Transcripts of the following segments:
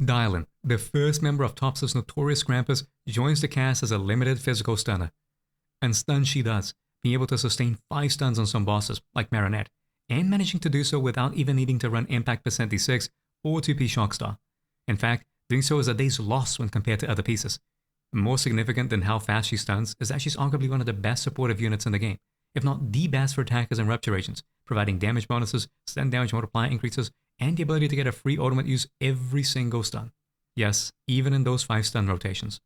Dialyn, the first member of Tops's notorious Grampus, joins the cast as a limited physical stunner. And stun she does, being able to sustain 5 stuns on some bosses, like Marionette, and managing to do so without even needing to run Impact Percent D6 or 2P Shockstar. In fact, doing so is a day's loss when compared to other pieces. More significant than how fast she stuns is that she's arguably one of the best supportive units in the game, if not the best for attackers and rupture agents, providing damage bonuses, stun damage multiplier increases, and the ability to get a free ultimate use every single stun. Yes, even in those 5 stun rotations.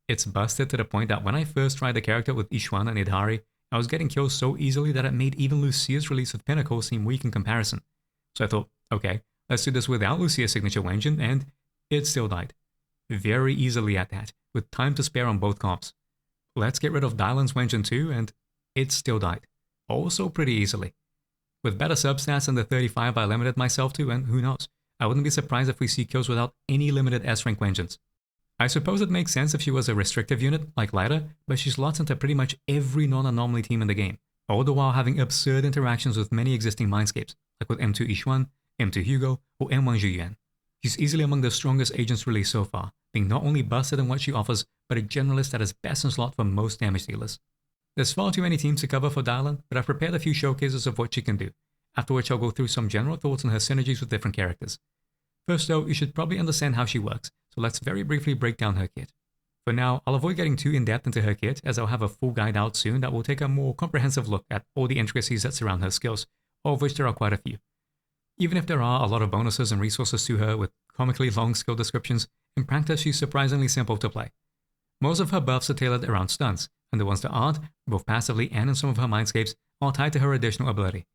It's busted to the point that when I first tried the character with Yixuan and Yidhari, I was getting kills so easily that it made even Lucia's release with Pinnacle seem weak in comparison. So I thought, okay, let's do this without Lucia's signature engine, and it still died. Very easily at that, with time to spare on both comps. Let's get rid of Dialyn's engine too, and it still died. Also pretty easily. With better substats than the 35 I limited myself to, and who knows, I wouldn't be surprised if we see kills without any limited S-rank engines. I suppose it makes sense if she was a restrictive unit, like Lyra, but she slots into pretty much every non-anomaly team in the game, all the while having absurd interactions with many existing mindscapes, like with M2 Yixuan, M2 Hugo, or M1 Zhu Yuan. She's easily among the strongest agents released so far, being not only busted in what she offers, but a generalist that is best in slot for most damage dealers. There's far too many teams to cover for Dialyn, but I've prepared a few showcases of what she can do, after which I'll go through some general thoughts on her synergies with different characters. First though, you should probably understand how she works, so let's very briefly break down her kit. For now, I'll avoid getting too in-depth into her kit, as I'll have a full guide out soon that will take a more comprehensive look at all the intricacies that surround her skills, of which there are quite a few. Even if there are a lot of bonuses and resources to her with comically long skill descriptions, in practice she's surprisingly simple to play. Most of her buffs are tailored around stuns, and the ones that aren't, both passively and in some of her mindscapes, are tied to her additional ability.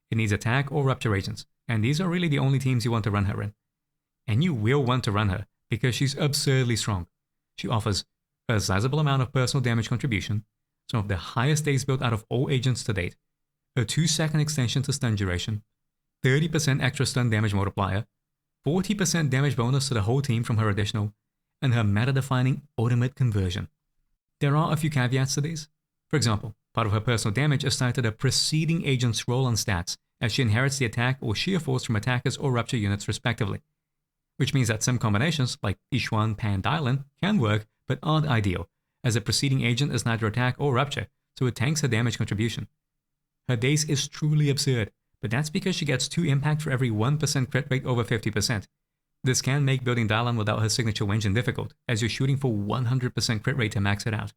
It needs attack or rupture agents, and these are really the only teams you want to run her in. And you will want to run her, because she's absurdly strong. She offers a sizable amount of personal damage contribution, some of the highest days built out of all agents to date, a 2-second extension to stun duration, 30% extra stun damage multiplier, 40% damage bonus to the whole team from her additional, and her meta-defining ultimate conversion. There are a few caveats to these. For example, part of her personal damage is tied to the preceding agent's roll on stats, as she inherits the attack or sheer force from attackers or rupture units respectively. Which means that some combinations, like Yixuan, Pan, Dialyn, can work, but aren't ideal, as the preceding agent is neither attack or rupture, so it tanks her damage contribution. Her daze is truly absurd, but that's because she gets 2 impact for every 1% crit rate over 50%. This can make building Dialyn without her signature engine difficult, as you're shooting for 100% crit rate to max it out.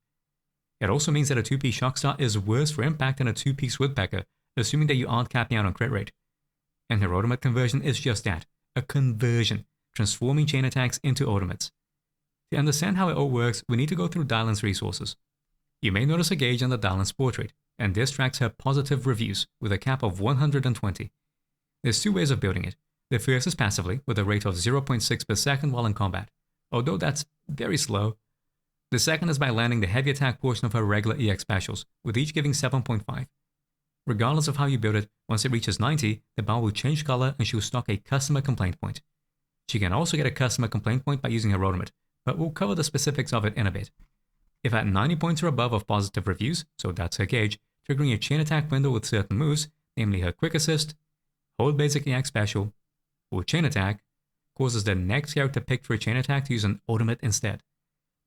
It also means that a 2P Shockstar is worse for impact than a 2P Woodpecker, assuming that you aren't capping out on crit rate. And her ultimate conversion is just that, a conversion, transforming chain attacks into ultimates. To understand how it all works, we need to go through Dialyn's resources. You may notice a gauge under Dialyn's portrait, and this tracks her positive reviews with a cap of 120. There's 2 ways of building it. The first is passively, with a rate of 0.6 per second while in combat, although that's very slow. The second is by landing the heavy attack portion of her regular EX specials, with each giving 7.5. Regardless of how you build it, once it reaches 90, the bar will change color and she will stock a customer complaint point. She can also get a customer complaint point by using her ultimate, but we'll cover the specifics of it in a bit. If at 90 points or above of positive reviews, so that's her gauge, triggering a chain attack window with certain moves, namely her quick assist, hold basic EX special, or chain attack, causes the next character picked for a chain attack to use an ultimate instead.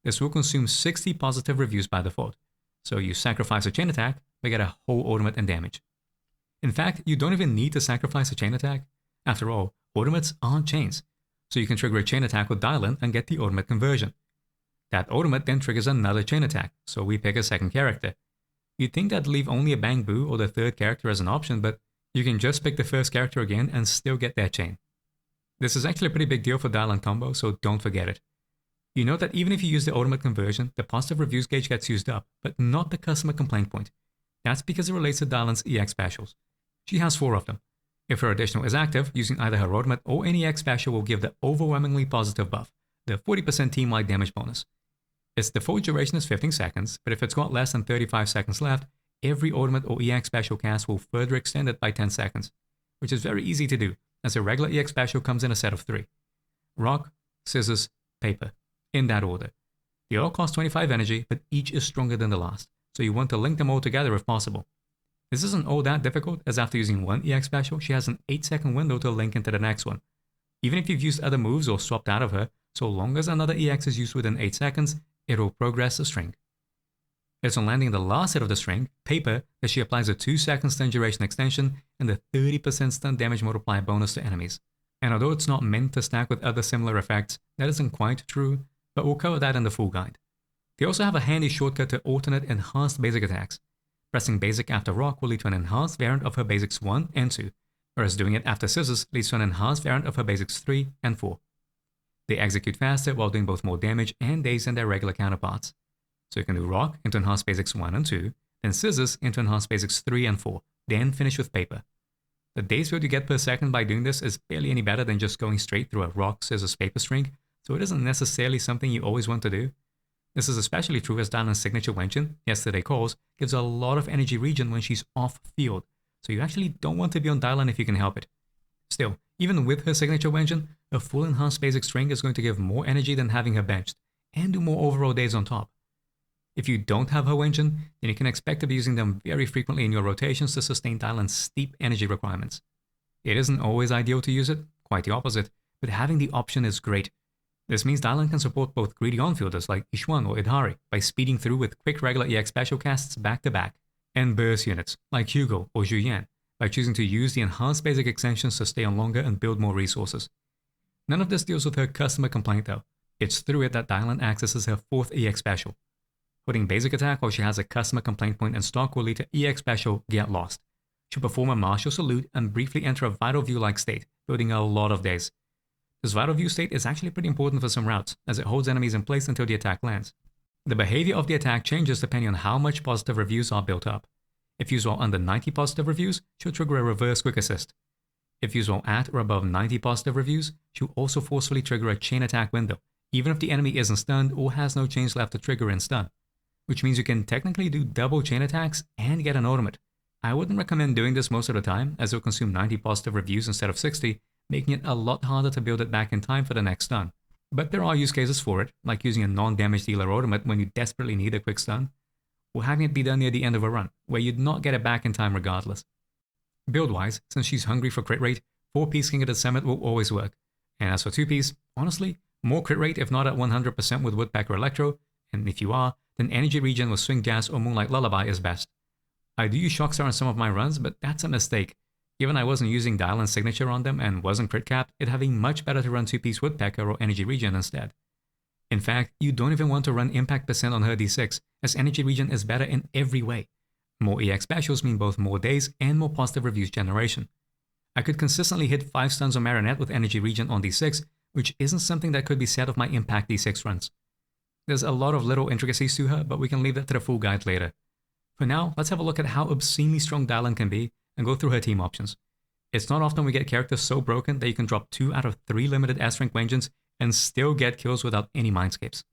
This will consume 60 positive reviews by default, so you sacrifice a chain attack, but get a whole ultimate and damage. In fact, you don't even need to sacrifice a chain attack. After all, ultimates aren't chains, so you can trigger a chain attack with Dialyn and get the ultimate conversion. That ultimate then triggers another chain attack, so we pick a second character. You'd think that'd leave only a Bang Boo or the third character as an option, but you can just pick the first character again and still get that chain. This is actually a pretty big deal for Dialyn combo, so don't forget it. You note that even if you use the ultimate conversion, the positive reviews gauge gets used up, but not the customer complaint point. That's because it relates to Dialyn's EX specials. She has 4 of them. If her additional is active, using either her ultimate or any EX special will give the overwhelmingly positive buff, the 40% team-wide damage bonus. Its default duration is 15 seconds, but if it's got less than 35 seconds left, every ultimate or EX special cast will further extend it by 10 seconds, which is very easy to do, as a regular EX special comes in a set of 3. Rock, scissors, paper, in that order. They all cost 25 energy, but each is stronger than the last, so you want to link them all together if possible. This isn't all that difficult, as after using one EX special, she has an 8-second window to link into the next one. Even if you've used other moves or swapped out of her, so long as another EX is used within 8 seconds, it will progress the string. It's on landing the last hit of the string, Paper, that she applies a 2-second stun duration extension and the 30% stun damage multiplier bonus to enemies. And although it's not meant to stack with other similar effects, that isn't quite true, but we'll cover that in the full guide. They also have a handy shortcut to alternate enhanced basic attacks. Pressing basic after Rock will lead to an enhanced variant of her basics 1 and 2, whereas doing it after Scissors leads to an enhanced variant of her basics 3 and 4. They execute faster while doing both more damage and days than their regular counterparts. So you can do Rock into enhanced basics 1 and 2, then Scissors into enhanced basics 3 and 4, then finish with Paper. The days build you get per second by doing this is barely any better than just going straight through a Rock, Scissors, Paper string, so it isn't necessarily something you always want to do. This is especially true as Dialyn's signature Wenjin, Yesterday Calls, gives a lot of energy regen when she's off field, so you actually don't want to be on Dialyn if you can help it. Still, even with her signature Wenjin, a full enhanced basic string is going to give more energy than having her benched, and do more overall days on top. If you don't have her Wenjin, then you can expect to be using them very frequently in your rotations to sustain Dialyn's steep energy requirements. It isn't always ideal to use it, quite the opposite, but having the option is great. This means Dialyn can support both greedy on-fielders like Yixuan or Yidhari by speeding through with quick regular EX special casts back to back, and burst units like Hugo or Zhu Yuan by choosing to use the enhanced basic extensions to stay on longer and build more resources. None of this deals with her customer complaint though. It's through it that Dialyn accesses her 4th EX special. Putting basic attack while she has a customer complaint point in stock will lead to EX special Get Lost. She'll perform a martial salute and briefly enter a vital view-like state, building a lot of days. This vital view state is actually pretty important for some routes, as it holds enemies in place until the attack lands. The behavior of the attack changes depending on how much positive reviews are built up. If used while under 90 positive reviews, she'll trigger a reverse quick assist. If used while at or above 90 positive reviews, she'll also forcefully trigger a chain attack window, even if the enemy isn't stunned or has no chains left to trigger in stun. Which means you can technically do double chain attacks and get an ultimate. I wouldn't recommend doing this most of the time, as it'll consume 90 positive reviews instead of 60, making it a lot harder to build it back in time for the next stun. But there are use cases for it, like using a non-damage dealer ultimate when you desperately need a quick stun, or having it be done near the end of a run, where you'd not get it back in time regardless. Build-wise, since she's hungry for crit rate, 4-piece King of the Summit will always work. And as for 2-piece, honestly, more crit rate if not at 100% with Woodpecker Electro, and if you are, then energy regen with Swing Jazz or Moonlight Lullaby is best. I do use Shockstar on some of my runs, but that's a mistake. Given I wasn't using Dialyn's signature on them and wasn't crit capped, it'd have been much better to run 2-piece Woodpecker or energy regen instead. In fact, you don't even want to run impact percent on her D6, as energy regen is better in every way. More EX specials mean both more days and more positive reviews generation. I could consistently hit 5 stuns on Marionette with energy regen on D6, which isn't something that could be said of my impact D6 runs. There's a lot of little intricacies to her, but we can leave that to the full guide later. For now, let's have a look at how obscenely strong Dialyn can be and go through her team options. It's not often we get characters so broken that you can drop 2 out of 3 limited S-rank Wenjins and still get kills without any mindscapes.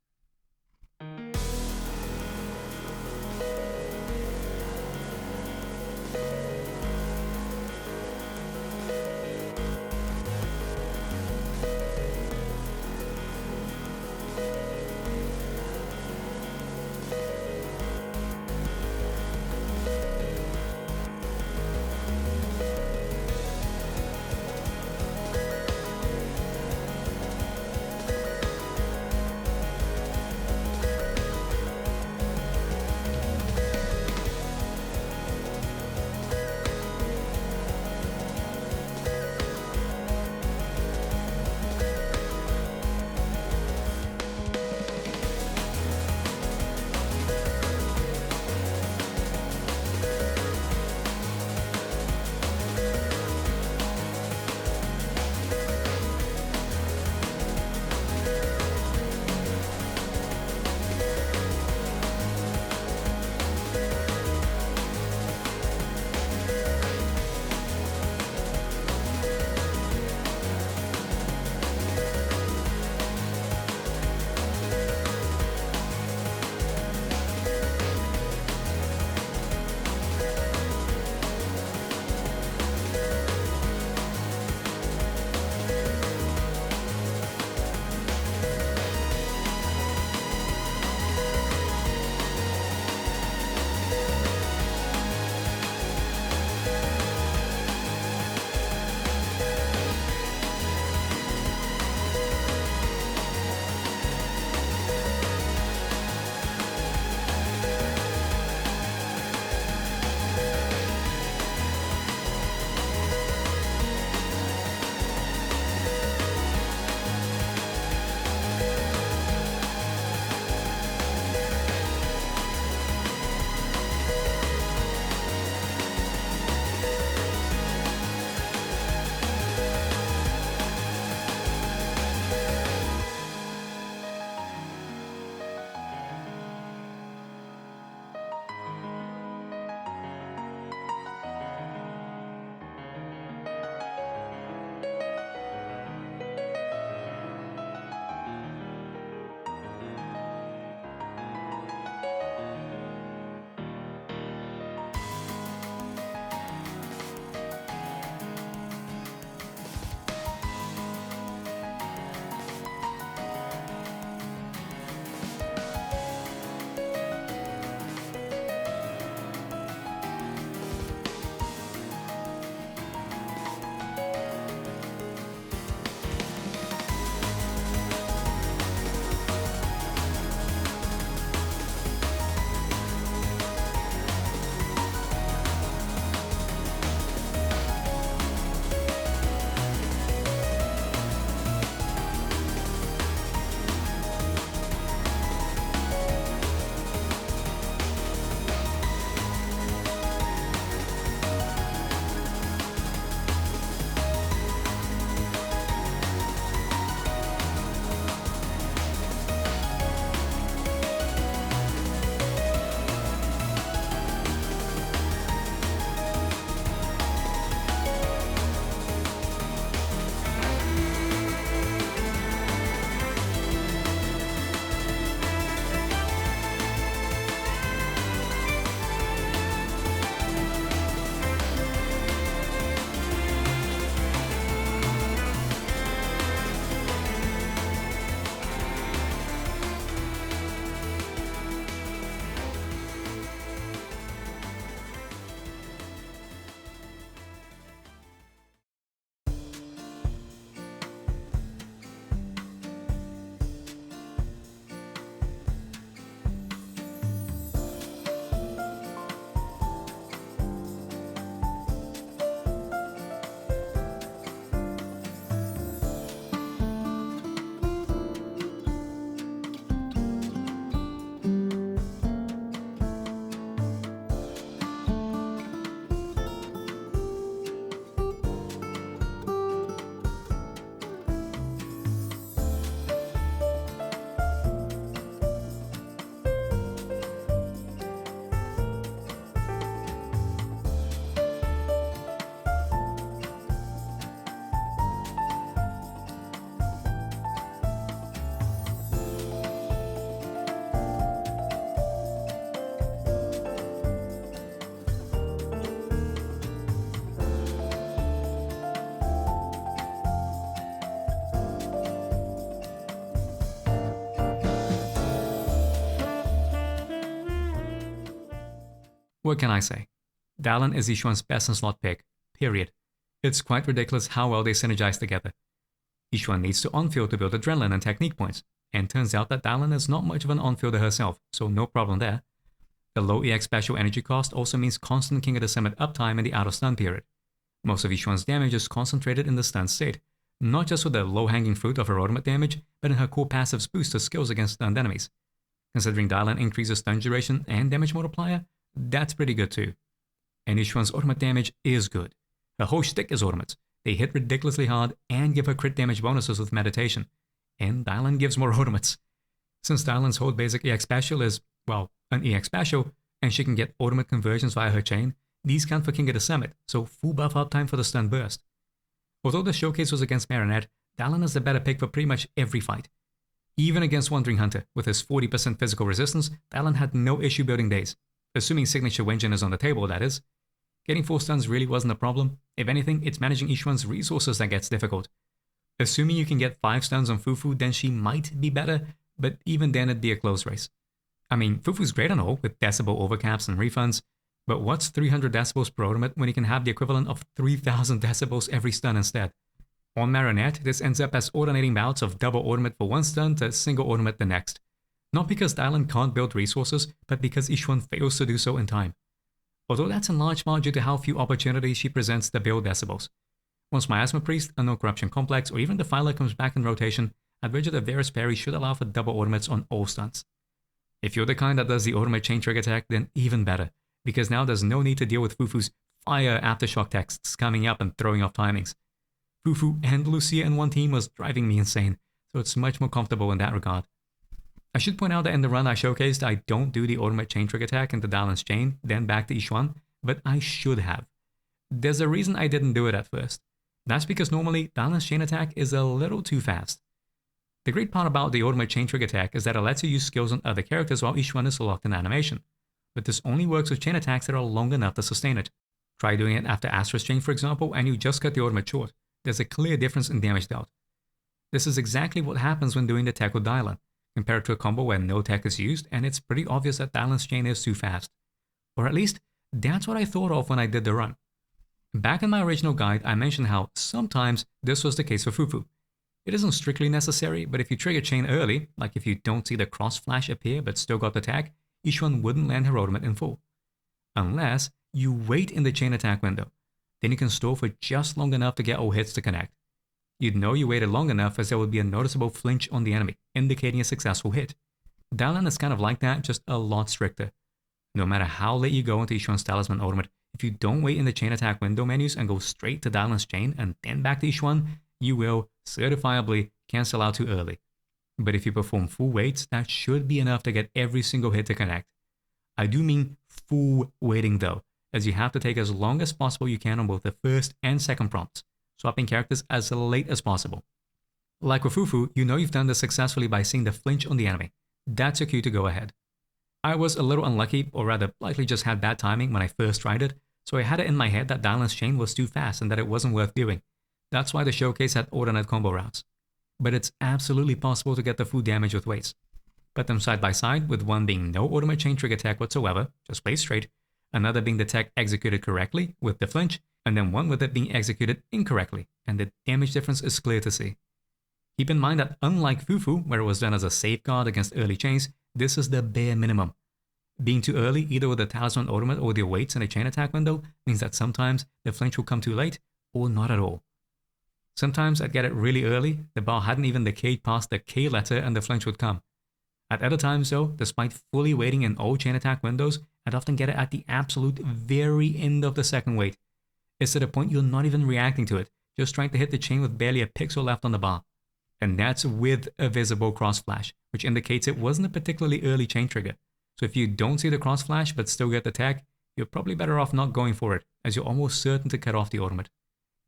What can I say? Dialyn is Yixuan's best in slot pick, period. It's quite ridiculous how well they synergize together. Yixuan needs to on-field to build adrenaline and technique points, and turns out that Dialyn is not much of an on-fielder herself, so no problem there. The low EX special energy cost also means constant King of the Summit uptime in the out-of-stun period. Most of Yixuan's damage is concentrated in the stun state, not just with the low-hanging fruit of her ultimate damage, but in her core passive's boost to skills against stunned enemies. Considering Dialyn increases stun duration and damage multiplier, that's pretty good too. And Yixuan's ultimate damage is good. Her whole shtick is ultimates. They hit ridiculously hard and give her crit damage bonuses with meditation. And Dialyn gives more ultimates. Since Dialyn's whole basic EX special is, well, an EX special, and she can get ultimate conversions via her chain, these count for King of the Summit, so full buff uptime for the stun burst. Although the showcase was against Marionette, Dialyn is the better pick for pretty much every fight. Even against Wandering Hunter, with his 40% physical resistance, Dialyn had no issue building days. Assuming signature Wenjin is on the table, that is. Getting full stuns really wasn't a problem. If anything, it's managing Yixuan's resources that gets difficult. Assuming you can get 5 stuns on Fufu, then she might be better, but even then it'd be a close race. I mean, Fufu's great and all, with decibel overcaps and refunds, but what's 300 decibels per ultimate when you can have the equivalent of 3000 decibels every stun instead? On Marionette, this ends up as alternating bouts of double ultimate for one stun to single ultimate the next. Not because Dialyn can't build resources, but because Yixuan fails to do so in time. Although that's in large part due to how few opportunities she presents to build decibels. Once Miasma Priest, Unknown Corruption Complex, or even Defiler comes back in rotation, Advigid of Varus Parry should allow for double ultimates on all stuns. If you're the kind that does the ultimate chain trigger attack, then even better, because now there's no need to deal with Fufu's fire aftershock texts coming up and throwing off timings. Fufu and Lucia in one team was driving me insane, so it's much more comfortable in that regard. I should point out that in the run I showcased, I don't do the ultimate chain trigger attack into Dialyn's chain, then back to Yixuan, but I should have. There's a reason I didn't do it at first. That's because normally Dialyn's chain attack is a little too fast. The great part about the ultimate chain trigger attack is that it lets you use skills on other characters while Yixuan is locked in animation. But this only works with chain attacks that are long enough to sustain it. Try doing it after Astra's chain, for example, and you just cut the ultimate short. There's a clear difference in damage dealt. This is exactly what happens when doing the tech with Dialyn, compared to a combo where no tech is used, and it's pretty obvious that Dialyn's chain is too fast. Or at least, that's what I thought of when I did the run. Back in my original guide, I mentioned how sometimes this was the case for Fufu. It isn't strictly necessary, but if you trigger chain early, like if you don't see the cross flash appear but still got the tag, Yixuan wouldn't land her ultimate in full. Unless you wait in the chain attack window. Then you can stall for just long enough to get all hits to connect. You'd know you waited long enough as there would be a noticeable flinch on the enemy, indicating a successful hit. Dialyn is kind of like that, just a lot stricter. No matter how late you go into Yixuan's Talisman ultimate, if you don't wait in the chain attack window menus and go straight to Dialyn's chain and then back to Yixuan, you will, certifiably, cancel out too early. But if you perform full waits, that should be enough to get every single hit to connect. I do mean full waiting though, as you have to take as long as possible you can on both the first and second prompts, swapping characters as late as possible. Like with Fufu, you know you've done this successfully by seeing the flinch on the enemy. That's your cue to go ahead. I was a little unlucky, or rather likely just had bad timing when I first tried it, so I had it in my head that Dialyn's chain was too fast and that it wasn't worth doing. That's why the showcase had alternate combo routes. But it's absolutely possible to get the full damage with waits. Put them side by side, with one being no ultimate chain trigger tech whatsoever, just play straight, another being the tech executed correctly with the flinch, and then one with it being executed incorrectly, and the damage difference is clear to see. Keep in mind that unlike Fufu, where it was done as a safeguard against early chains, this is the bare minimum. Being too early, either with the Talisman ultimate or the waits in a chain attack window, means that sometimes the flinch will come too late, or not at all. Sometimes I'd get it really early, the bar hadn't even decayed past the K letter and the flinch would come. At other times though, despite fully waiting in all chain attack windows, I'd often get it at the absolute very end of the second wait. It's to the point you're not even reacting to it, just trying to hit the chain with barely a pixel left on the bar. And that's with a visible cross flash, which indicates it wasn't a particularly early chain trigger. So if you don't see the cross flash but still get the tag, you're probably better off not going for it, as you're almost certain to cut off the ultimate.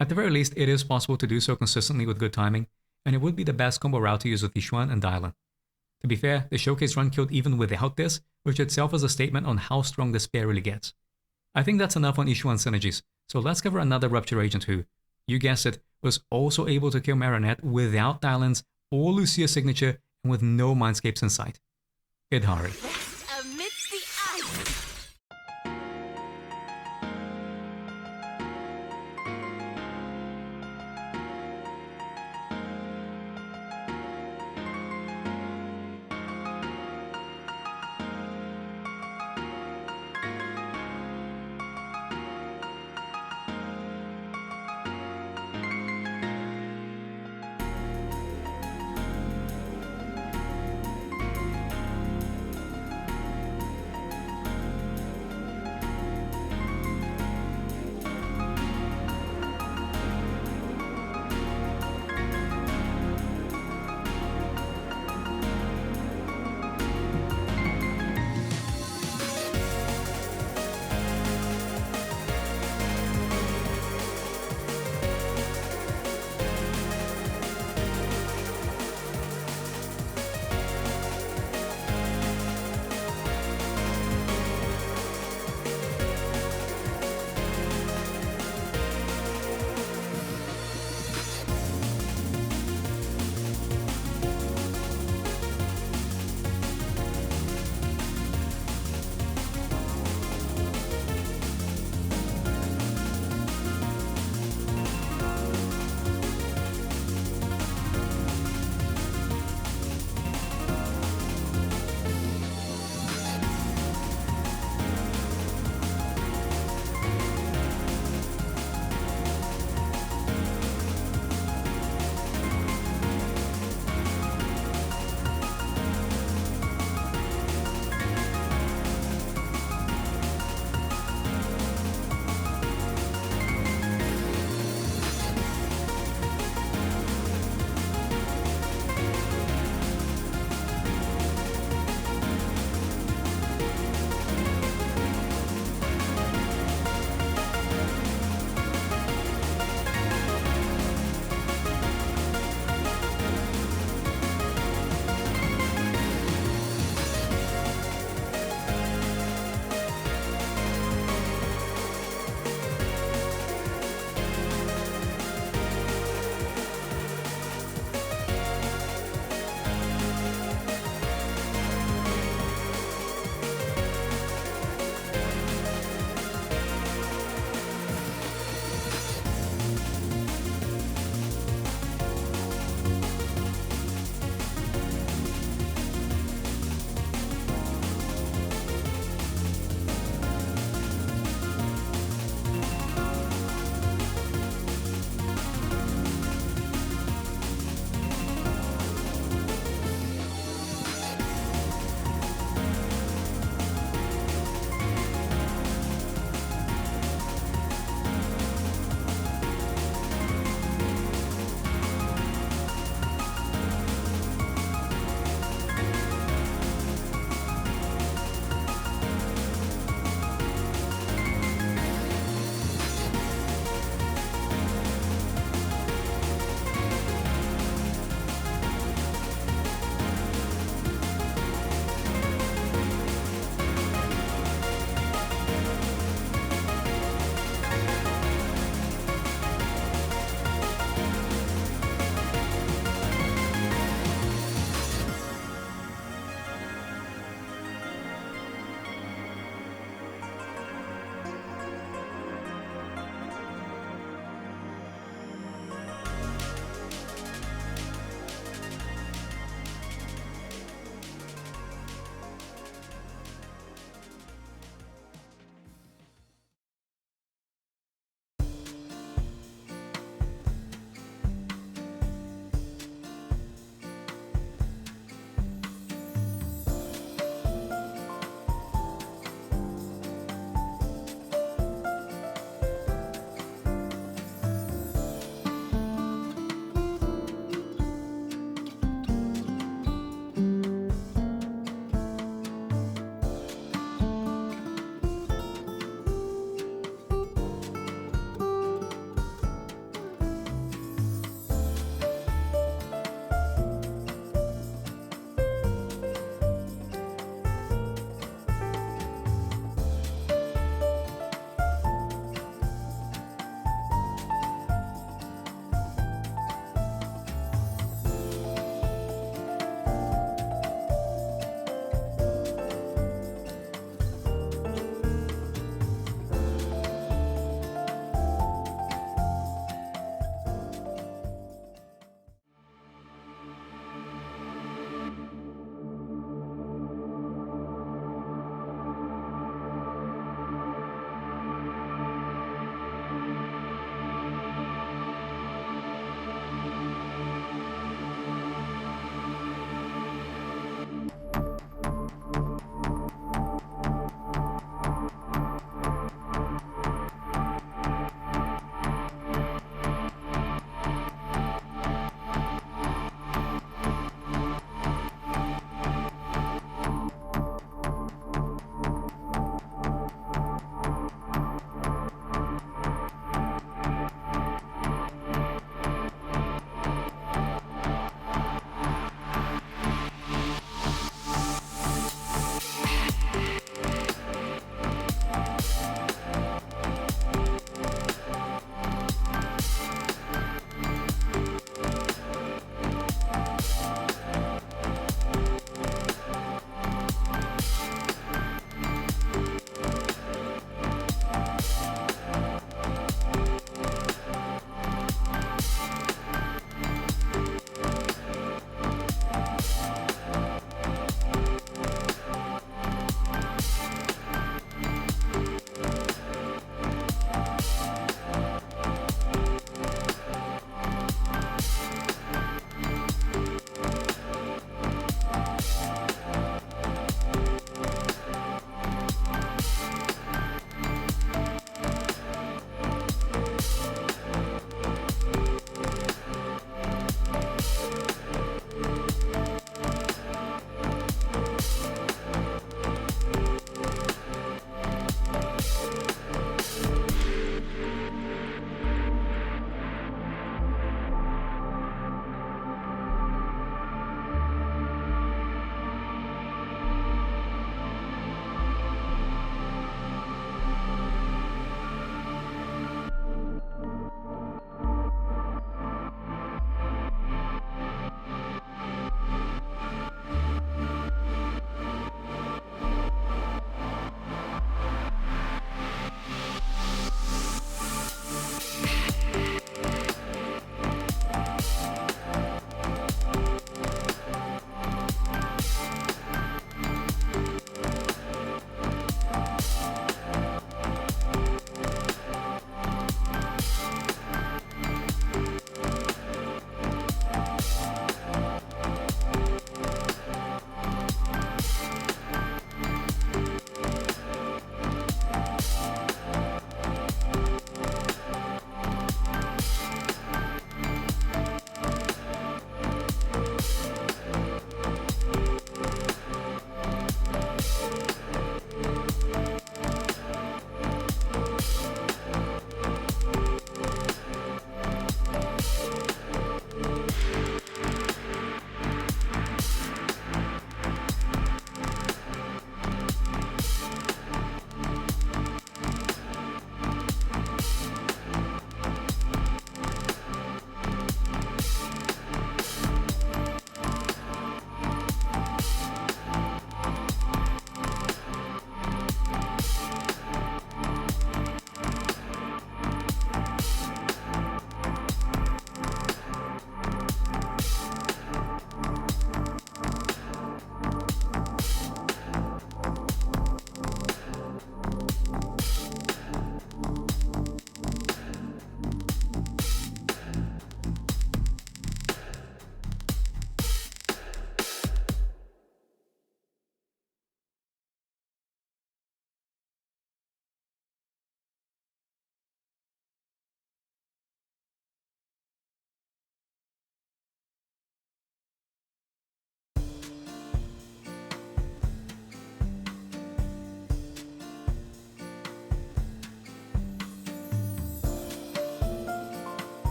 At the very least, it is possible to do so consistently with good timing, and it would be the best combo route to use with Yixuan and Dialyn. To be fair, the showcase run killed even without this, which itself is a statement on how strong this pair really gets. I think that's enough on Yixuan synergies, so let's cover another Rupture agent who, you guessed it, was also able to kill Marionette without Dialyn's or Lucia's signature and with no mindscapes in sight. Yidhari. Amidst the ice.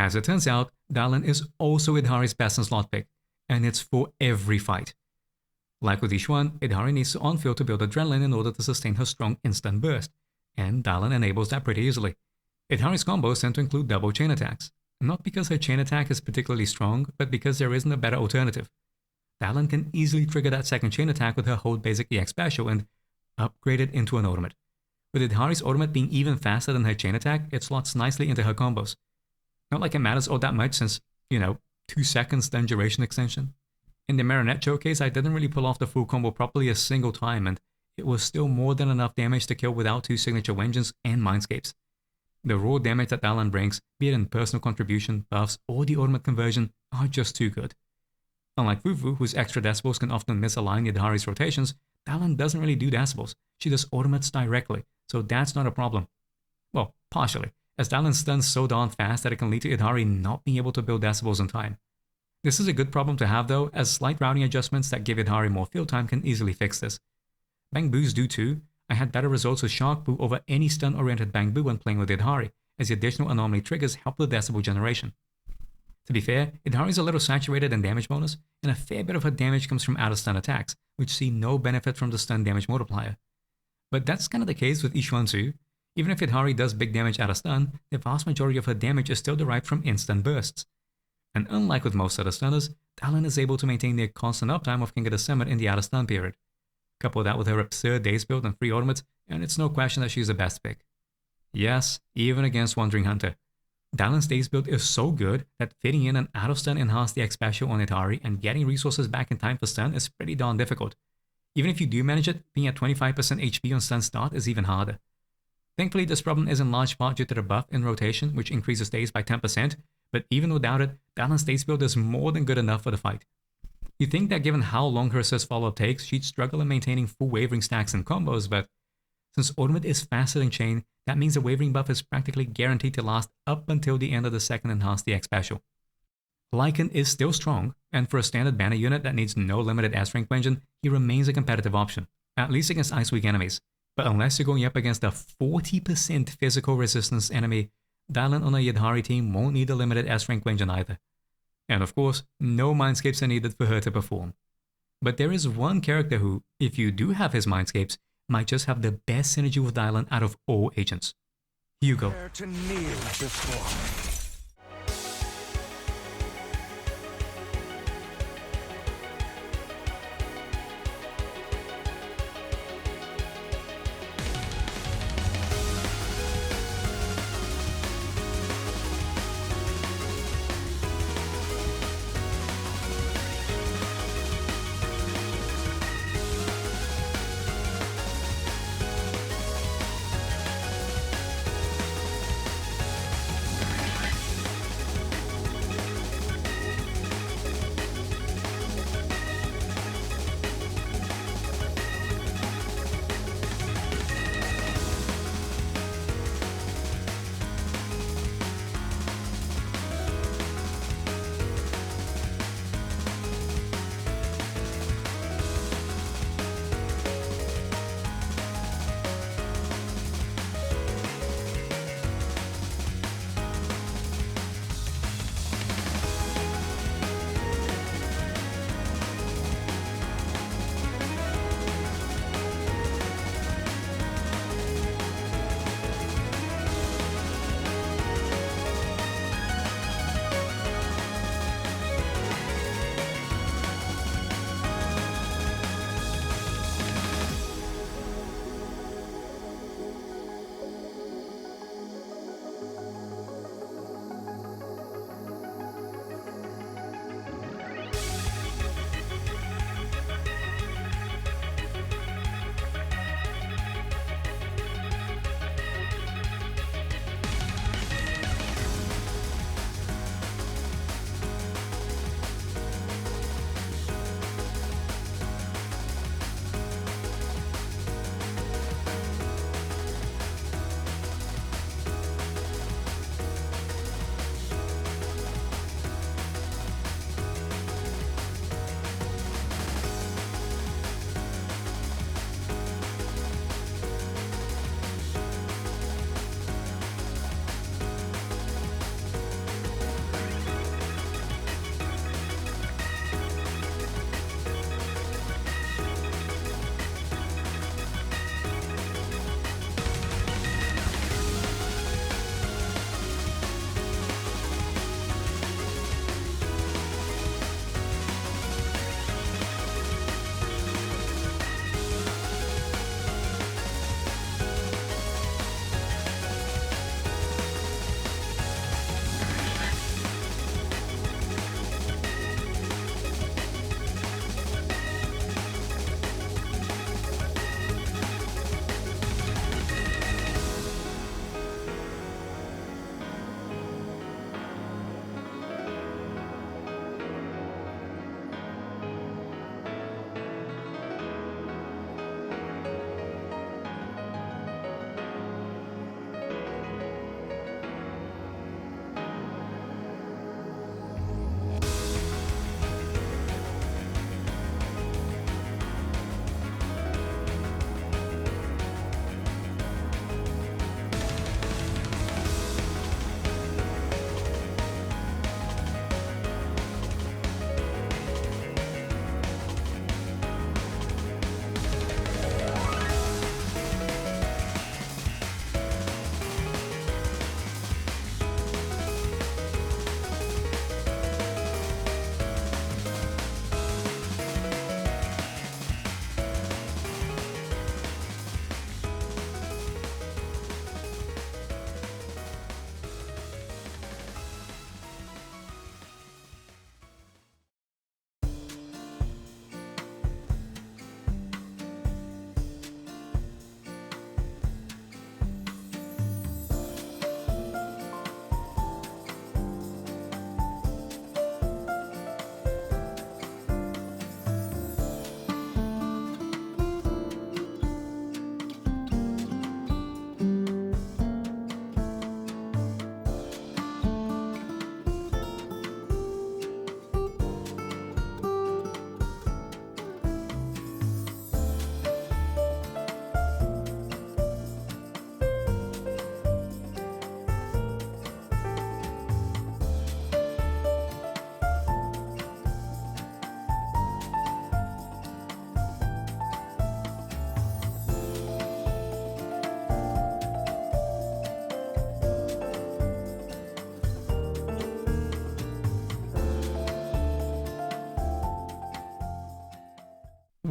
As it turns out, Dialyn is also Yidhari's best in slot pick, and it's for every fight. Like with Yixuan, Yidhari needs to on-field to build adrenaline in order to sustain her strong instant burst, and Dialyn enables that pretty easily. Yidhari's combos tend to include double chain attacks, not because her chain attack is particularly strong, but because there isn't a better alternative. Dialyn can easily trigger that second chain attack with her hold basic EX special and upgrade it into an ultimate. With Yidhari's ultimate being even faster than her chain attack, it slots nicely into her combos. Not like it matters all that much since, 2 seconds stun duration extension. In the Marionette showcase, I didn't really pull off the full combo properly a single time, and it was still more than enough damage to kill without 2 signature vengeance and mindscapes. The raw damage that Dialyn brings, be it in personal contribution, buffs, or the ultimate conversion, are just too good. Unlike Fufu, whose extra decibels can often misalign Yidhari's rotations, Dialyn doesn't really do decibels. She does ultimates directly, so that's not a problem. Well, partially, as Dialyn stuns so darn fast that it can lead to Yidhari not being able to build decibels in time. This is a good problem to have though, as slight routing adjustments that give Yidhari more field time can easily fix this. Bang Boos do too. I had better results with Shark Boo over any stun-oriented Bang Boo when playing with Yidhari, as the additional anomaly triggers help with decibel generation. To be fair, Yidhari is a little saturated in damage bonus, and a fair bit of her damage comes from out-of-stun attacks, which see no benefit from the stun damage multiplier. But that's kind of the case with Yixuan too. Even if Yidhari does big damage out of stun, the vast majority of her damage is still derived from instant bursts. And unlike with most other stunners, Dialyn is able to maintain near constant uptime of King of the Summit in the out of stun period. Couple that with her absurd daze build and free ultimates, and it's no question that she's the best pick. Yes, even against Wandering Hunter. Dialyn's daze build is so good that fitting in an out of stun enhanced DX special on Yidhari and getting resources back in time for stun is pretty darn difficult. Even if you do manage it, being at 25% HP on stun start is even harder. Thankfully, this problem is in large part due to the buff in rotation, which increases daze by 10%, but even without it, Dialyn's daze build is more than good enough for the fight. You'd think that given how long her assist follow-up takes, she'd struggle in maintaining full wavering stacks and combos, but since ultimate is faster than chain, that means the wavering buff is practically guaranteed to last up until the end of the second enhanced DX special. Lycan is still strong, and for a standard banner unit that needs no limited S-rank engine, he remains a competitive option, at least against Ice Weak enemies. But unless you're going up against a 40% physical resistance enemy, Dialyn on a Yidhari team won't need a limited S-rank engine either. And of course, no mindscapes are needed for her to perform. But there is one character who, if you do have his mindscapes, might just have the best synergy with Dialyn out of all agents. Hugo. Prepare to kneel before me.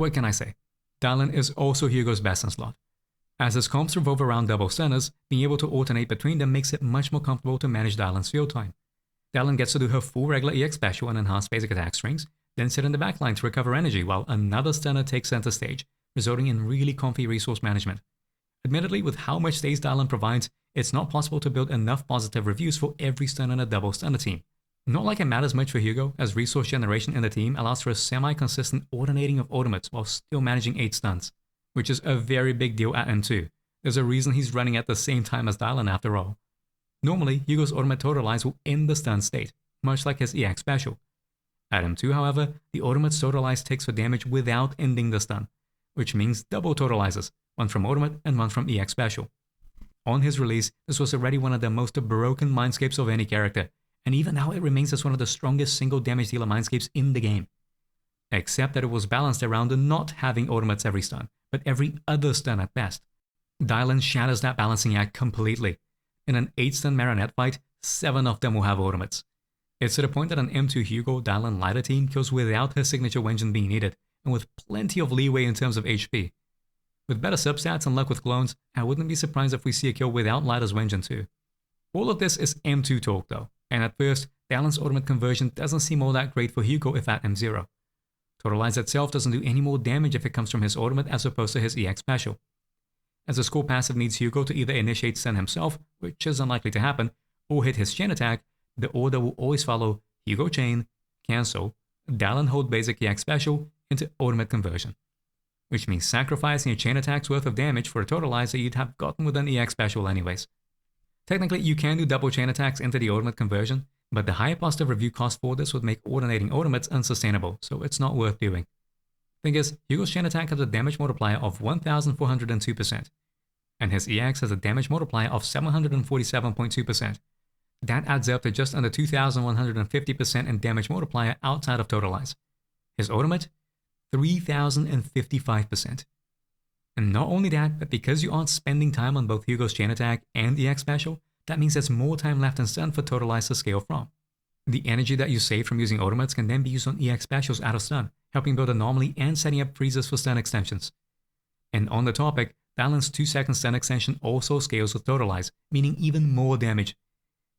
what can I say? Dialyn is also Hugo's best in slot. As his comps revolve around double stunners, being able to alternate between them makes it much more comfortable to manage Dialyn's field time. Dialyn gets to do her full regular EX special and enhanced basic attack strings, then sit in the backline to recover energy while another stunner takes center stage, resulting in really comfy resource management. Admittedly, with how much stays Dialyn provides, it's not possible to build enough positive reviews for every stun in a double stunner team. Not like it matters much for Hugo, as resource generation in the team allows for a semi-consistent alternating of ultimates while still managing 8 stuns, which is a very big deal at M2. There's a reason he's running at the same time as Dialyn after all. Normally, Hugo's ultimate totalize will end the stun state, much like his EX special. At M2, however, the ultimate's totalize takes for damage without ending the stun, which means double totalizes, one from ultimate and one from EX special. On his release, this was already one of the most broken mindscapes of any character, and even now it remains as one of the strongest single damage dealer mindscapes in the game. Except that it was balanced around not having ultimates every stun, but every other stun at best. Dialyn shatters that balancing act completely. In an 8-stun Marionette fight, 7 of them will have ultimates. It's to the point that an M2 Hugo Dialyn Lighter team kills without her signature Wenjin being needed, and with plenty of leeway in terms of HP. With better substats and luck with clones, I wouldn't be surprised if we see a kill without Lighter's Wenjin too. All of this is M2 talk though, and at first, Dialyn's ultimate conversion doesn't seem all that great for Hugo if at M0. Totalize itself doesn't do any more damage if it comes from his ultimate as opposed to his EX special. As the score passive needs Hugo to either initiate stun himself, which is unlikely to happen, or hit his chain attack, the order will always follow Hugo chain, cancel, Dialyn hold basic EX special into ultimate conversion. Which means sacrificing your chain attack's worth of damage for a totalize that you'd have gotten with an EX special anyways. Technically, you can do double chain attacks into the ultimate conversion, but the higher positive review cost for this would make alternating ultimates unsustainable, so it's not worth doing. Thing is, Hugo's chain attack has a damage multiplier of 1402%, and his EX has a damage multiplier of 747.2%. That adds up to just under 2150% in damage multiplier outside of totalize. His ultimate? 3055%. And not only that, but because you aren't spending time on both Hugo's chain attack and EX special, that means there's more time left in stun for totalize to scale from. The energy that you save from using ultimates can then be used on EX specials out of stun, helping build anomaly and setting up freezes for stun extensions. And on the topic, Dialyn's 2-second stun extension also scales with totalize, meaning even more damage.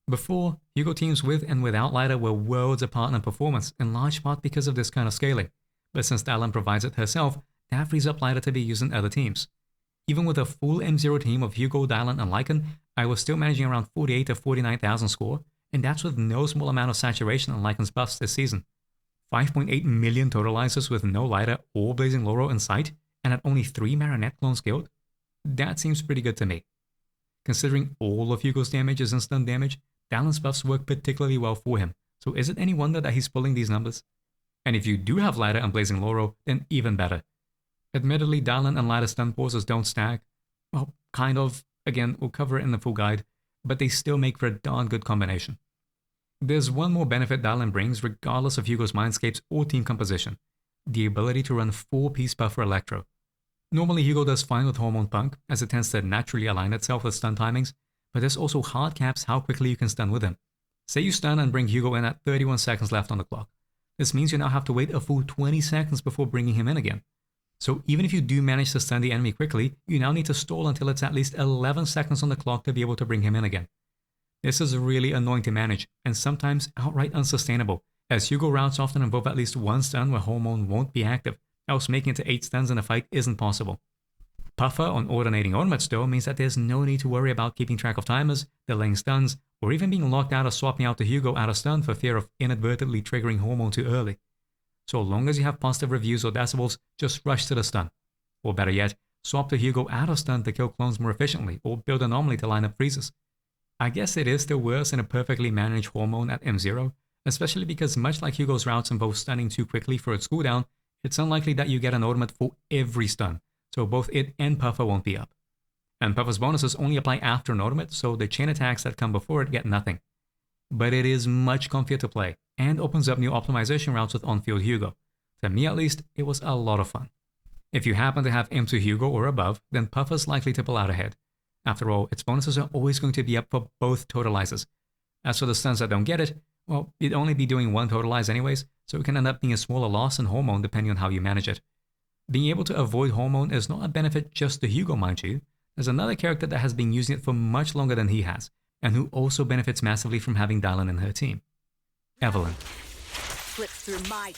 Before, Hugo teams with and without Lighter were worlds apart in performance, in large part because of this kind of scaling. But since Dialyn provides it herself, that frees up Lighter to be used in other teams. Even with a full M0 team of Hugo, Dialyn, and Lycan, I was still managing around 48 to 49,000 score, and that's with no small amount of saturation on Lycan's buffs this season. 5.8 million totalizers with no Lighter or Blazing Laurel in sight, and at only 3 Marionette clones killed? That seems pretty good to me. Considering all of Hugo's damage is instant damage, Dialyn's buffs work particularly well for him, so is it any wonder that he's pulling these numbers? And if you do have Lighter and Blazing Laurel, then even better. Admittedly, Dialyn and Lighter stun pauses don't stack. Well, kind of. Again, we'll cover it in the full guide, but they still make for a darn good combination. There's one more benefit Dialyn brings regardless of Hugo's mindscapes or team composition. The ability to run 4-piece buffer Electro. Normally Hugo does fine with Hormone Punk, as it tends to naturally align itself with stun timings, but this also hard caps how quickly you can stun with him. Say you stun and bring Hugo in at 31 seconds left on the clock. This means you now have to wait a full 20 seconds before bringing him in again. So even if you do manage to stun the enemy quickly, you now need to stall until it's at least 11 seconds on the clock to be able to bring him in again. This is really annoying to manage, and sometimes outright unsustainable, as Hugo routes often involve at least one stun where Hormone won't be active, else making it to 8 stuns in a fight isn't possible. Puffer on alternating ultimates though means that there's no need to worry about keeping track of timers, delaying stuns, or even being locked out or swapping out to Hugo out of stun for fear of inadvertently triggering Hormone too early. So long as you have positive reviews or decibels, just rush to the stun. Or better yet, swap to Hugo out of stun to kill clones more efficiently, or build anomaly to line up freezes. I guess it is still worse in a perfectly managed Hormone at M0, especially because much like Hugo's routes involve stunning too quickly for its cooldown, it's unlikely that you get an ultimate for every stun, so both it and Puffer won't be up. And Puffer's bonuses only apply after an ultimate, so the chain attacks that come before it get nothing. But it is much comfier to play, and opens up new optimization routes with on-field Hugo. To me at least, it was a lot of fun. If you happen to have M2 Hugo or above, then Puffer's likely to pull out ahead. After all, its bonuses are always going to be up for both totalizers. As for the stuns that don't get it, well, you'd only be doing one totalize anyways, so it can end up being a smaller loss in Hormone depending on how you manage it. Being able to avoid hormone is not a benefit just to Hugo, mind you. There's another character that has been using it for much longer than he has, and who also benefits massively from having Dialyn in her team. Evelyn. Slips through my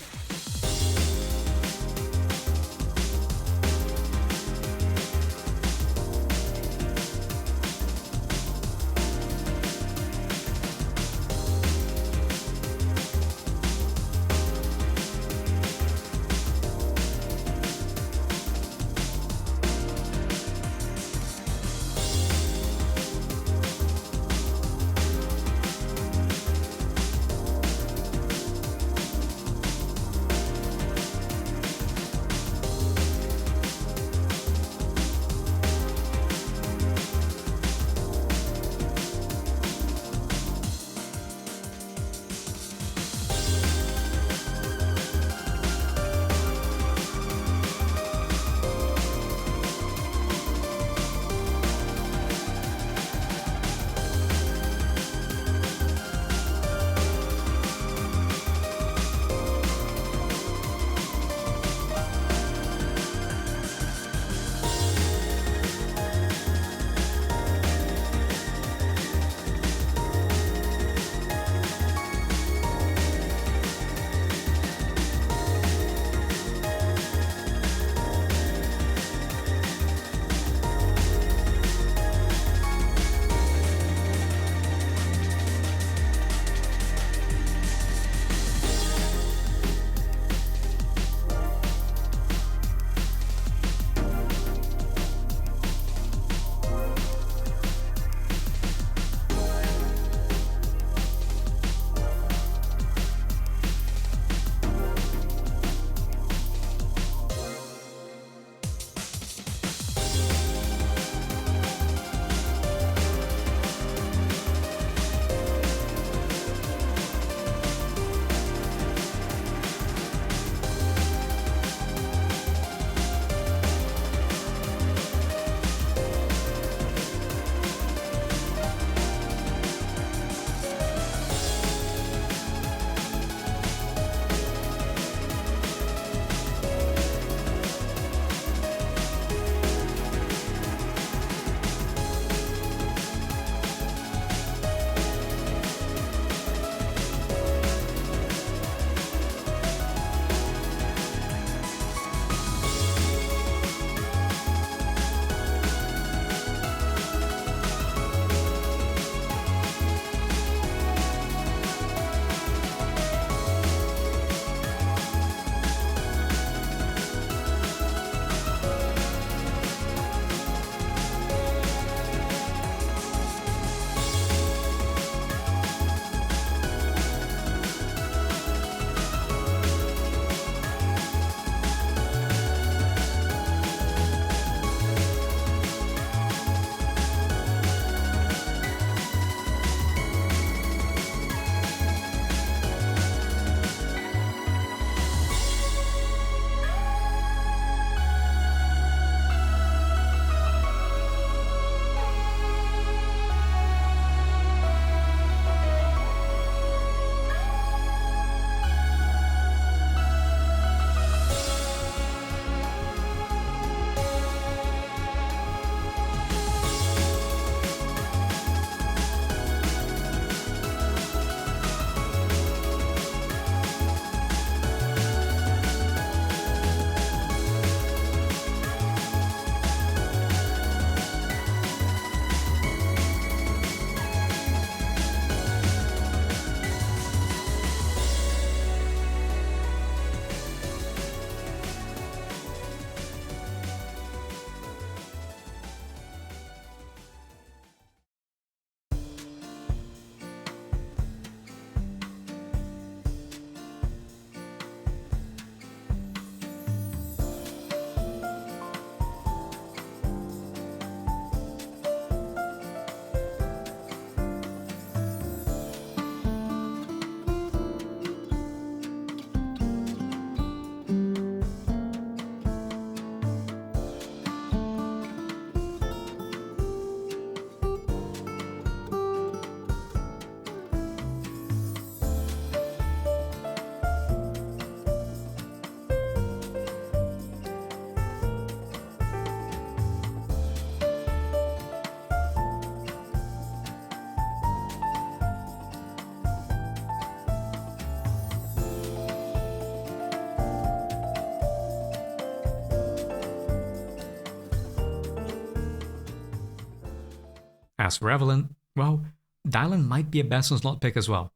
As for Evelyn, well, Dialyn might be a best in slot pick as well.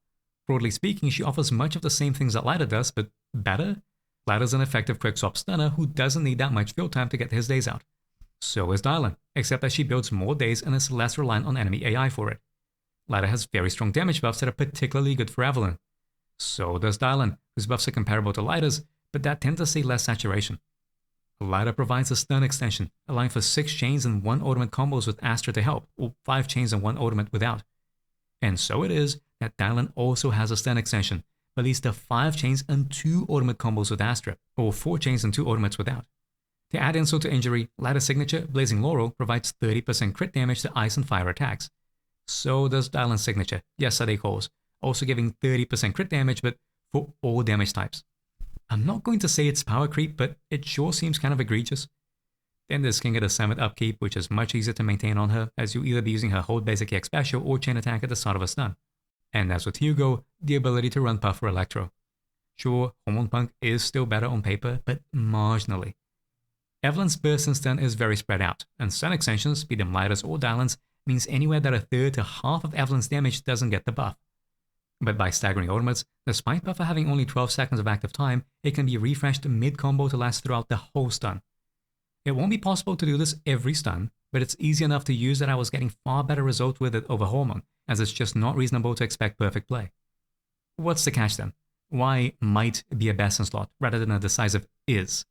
Broadly speaking, she offers much of the same things that Lyra does, but better? Lyra's an effective quick swap stunner who doesn't need that much field time to get his days out. So is Dialyn, except that she builds more days and is less reliant on enemy AI for it. Lyra has very strong damage buffs that are particularly good for Evelyn. So does Dialyn, whose buffs are comparable to Lyra's, but that tend to see less saturation. Lyra provides a stun extension, allowing for 6 chains and 1 ultimate combos with Astra to help, or 5 chains and 1 ultimate without. And so it is that Dialyn also has a stun extension, but leads to 5 chains and 2 ultimate combos with Astra, or 4 chains and 2 ultimates without. To add insult to injury, Lyra's signature, Blazing Laurel, provides 30% crit damage to ice and fire attacks. So does Dialyn's signature, Yesterday Calls, also giving 30% crit damage, but for all damage types. I'm not going to say it's power creep, but it sure seems kind of egregious. Then there's King of the Summit upkeep, which is much easier to maintain on her, as you'll either be using her hold basic EX special or chain attack at the start of a stun. And as with Hugo, the ability to run Puff for Electro. Sure, Hormone Punk is still better on paper, but marginally. Evelyn's burst and stun is very spread out, and stun extensions, be them Lyra's or Dialyn's, means anywhere that a third to half of Evelyn's damage doesn't get the buff. But by staggering ultimates, despite buffer having only 12 seconds of active time, it can be refreshed mid-combo to last throughout the whole stun. It won't be possible to do this every stun, but it's easy enough to use that I was getting far better results with it over Hormone, as it's just not reasonable to expect perfect play. What's the catch then? Why might be a best in slot rather than a decisive is?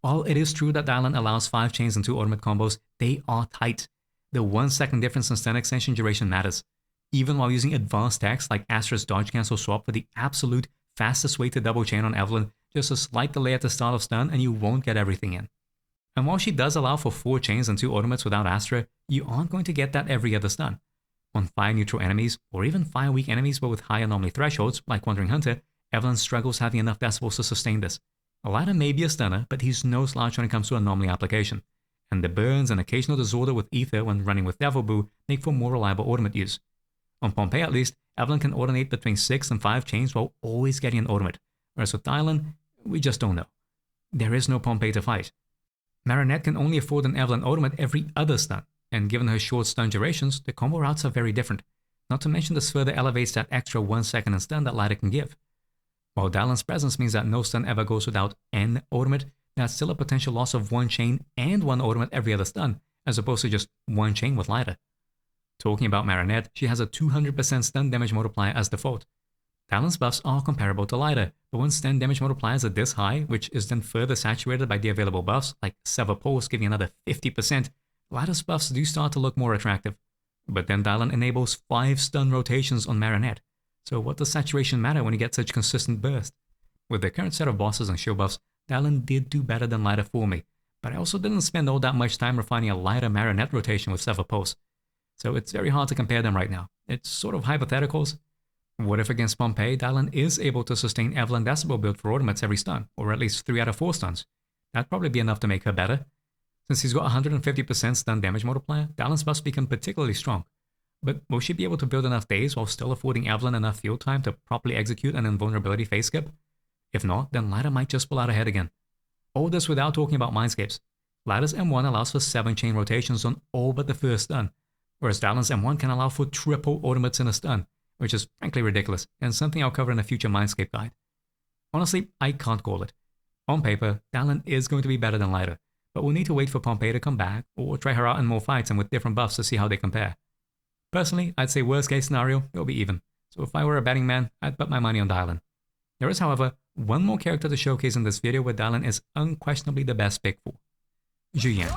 While it is true that Dialyn allows 5 chains and 2 ultimate combos, they are tight. The 1 second difference in stun extension duration matters. Even while using advanced techs like Astra's dodge cancel swap for the absolute fastest way to double chain on Evelyn, just a slight delay at the start of stun and you won't get everything in. And while she does allow for 4 chains and 2 ultimates without Astra, you aren't going to get that every other stun. On fire neutral enemies, or even fire weak enemies but with high anomaly thresholds, like Wandering Hunter, Evelyn struggles having enough decibels to sustain this. Lyra may be a stunner, but he's no slouch when it comes to anomaly application. And the burns and occasional disorder with Ether when running with Devil Boo make for more reliable ultimate use. On Pompeii at least, Evelyn can alternate between 6 and 5 chains while always getting an ultimate, whereas with Dialyn, we just don't know. There is no Pompeii to fight. Marionette can only afford an Evelyn ultimate every other stun, and given her short stun durations, the combo routes are very different, not to mention this further elevates that extra 1 second in stun that Lyra can give. While Dialyn's presence means that no stun ever goes without an ultimate, that's still a potential loss of 1 chain and 1 ultimate every other stun, as opposed to just 1 chain with Lyra. Talking about Marionette, she has a 200% stun damage multiplier as default. Dialyn's buffs are comparable to Lyra, but when stun damage multipliers are this high, which is then further saturated by the available buffs, like Sever Pulse giving another 50%, Lyra's buffs do start to look more attractive. But then Dialyn enables 5 stun rotations on Marionette, so what does saturation matter when you get such consistent burst? With the current set of bosses and shield buffs, Dialyn did do better than Lyra for me, but I also didn't spend all that much time refining a Lyra Marionette rotation with Sever Pulse. So it's very hard to compare them right now. It's sort of hypotheticals. What if against Pompeii, Dialyn is able to sustain Evelyn Decibel build for ultimates every stun, or at least 3 out of 4 stuns? That'd probably be enough to make her better. Since he's got 150% stun damage multiplier, Dialyn's buffs become particularly strong. But will she be able to build enough days while still affording Evelyn enough field time to properly execute an invulnerability phase skip? If not, then Lyra might just pull out ahead again. All this without talking about Mindscapes. Lyra's M1 allows for 7 chain rotations on all but the first stun, whereas Dialyn's M1 can allow for triple ultimates in a stun, which is frankly ridiculous, and something I'll cover in a future Mindscape guide. Honestly, I can't call it. On paper, Dialyn is going to be better than Lyra, but we'll need to wait for Pompeii to come back, or try her out in more fights and with different buffs to see how they compare. Personally, I'd say worst case scenario, it'll be even, so if I were a betting man, I'd put my money on Dialyn. There is, however, one more character to showcase in this video where Dialyn is unquestionably the best pick for. Zhu Yuan.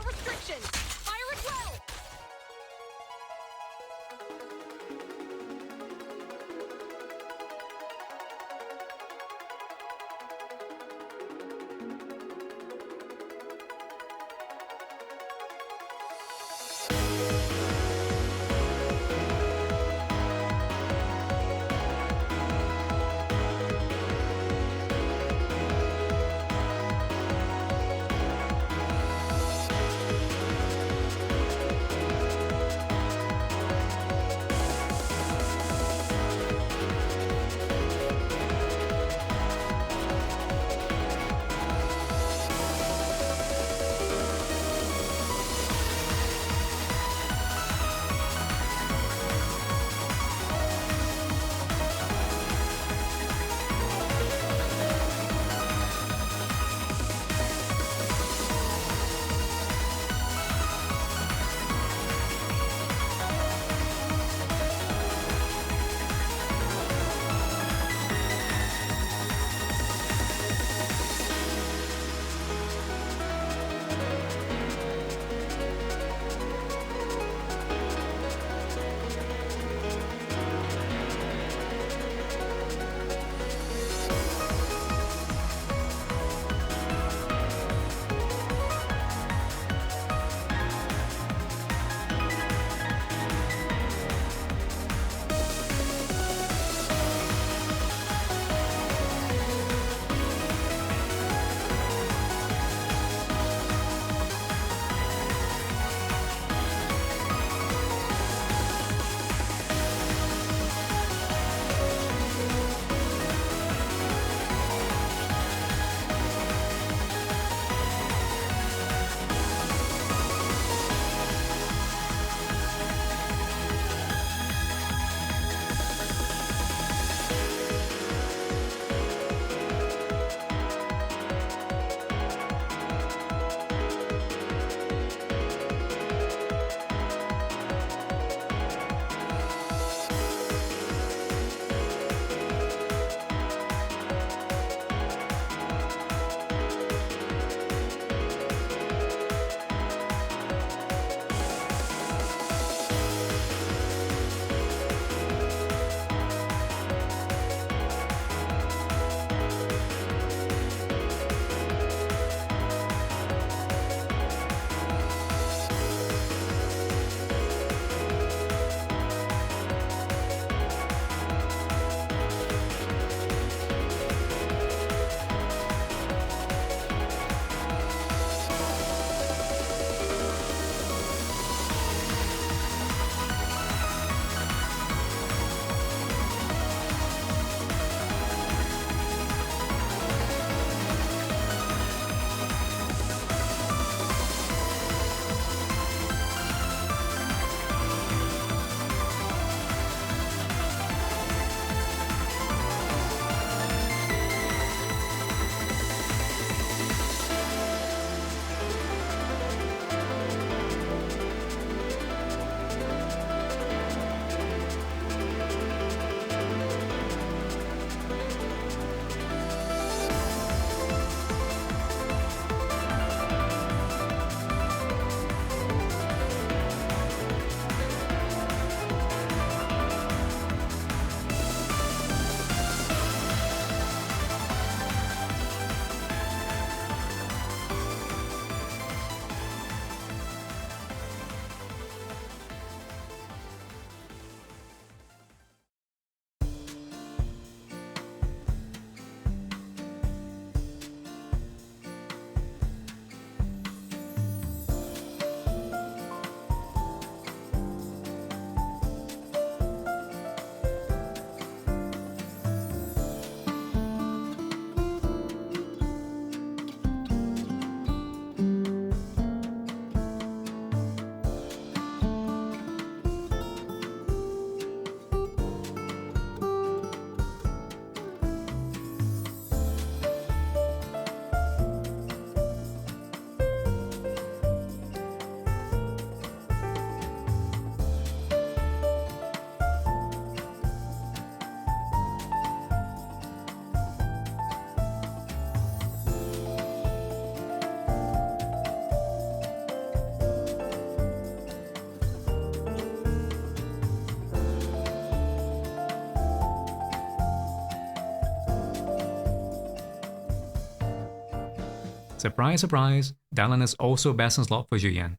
Surprise, surprise, Dialyn is also best in slot for Zhu Yuan.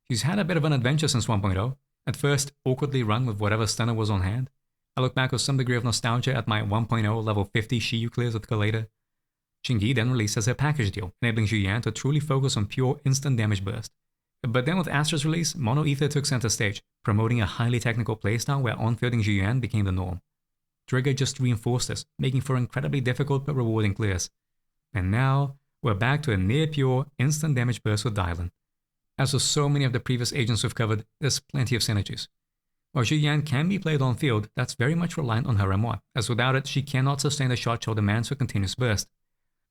She's had a bit of an adventure since 1.0, at first awkwardly run with whatever stunner was on hand. I look back with some degree of nostalgia at my 1.0 level 50 Shiyu clears with Kaleda. Qingyi then releases her package deal, enabling Zhu Yuan to truly focus on pure instant damage burst. But then with Astra's release, Mono Ether took center stage, promoting a highly technical playstyle where on-fielding Zhu Yuan became the norm. Trigger just reinforced this, making for incredibly difficult but rewarding clears. And now, we're back to a near-pure instant damage burst with Dialyn. As with so many of the previous agents we've covered, there's plenty of synergies. While Zhu Yuan can be played on-field, that's very much reliant on her M1, as without it, she cannot sustain the shot shell demands for continuous burst.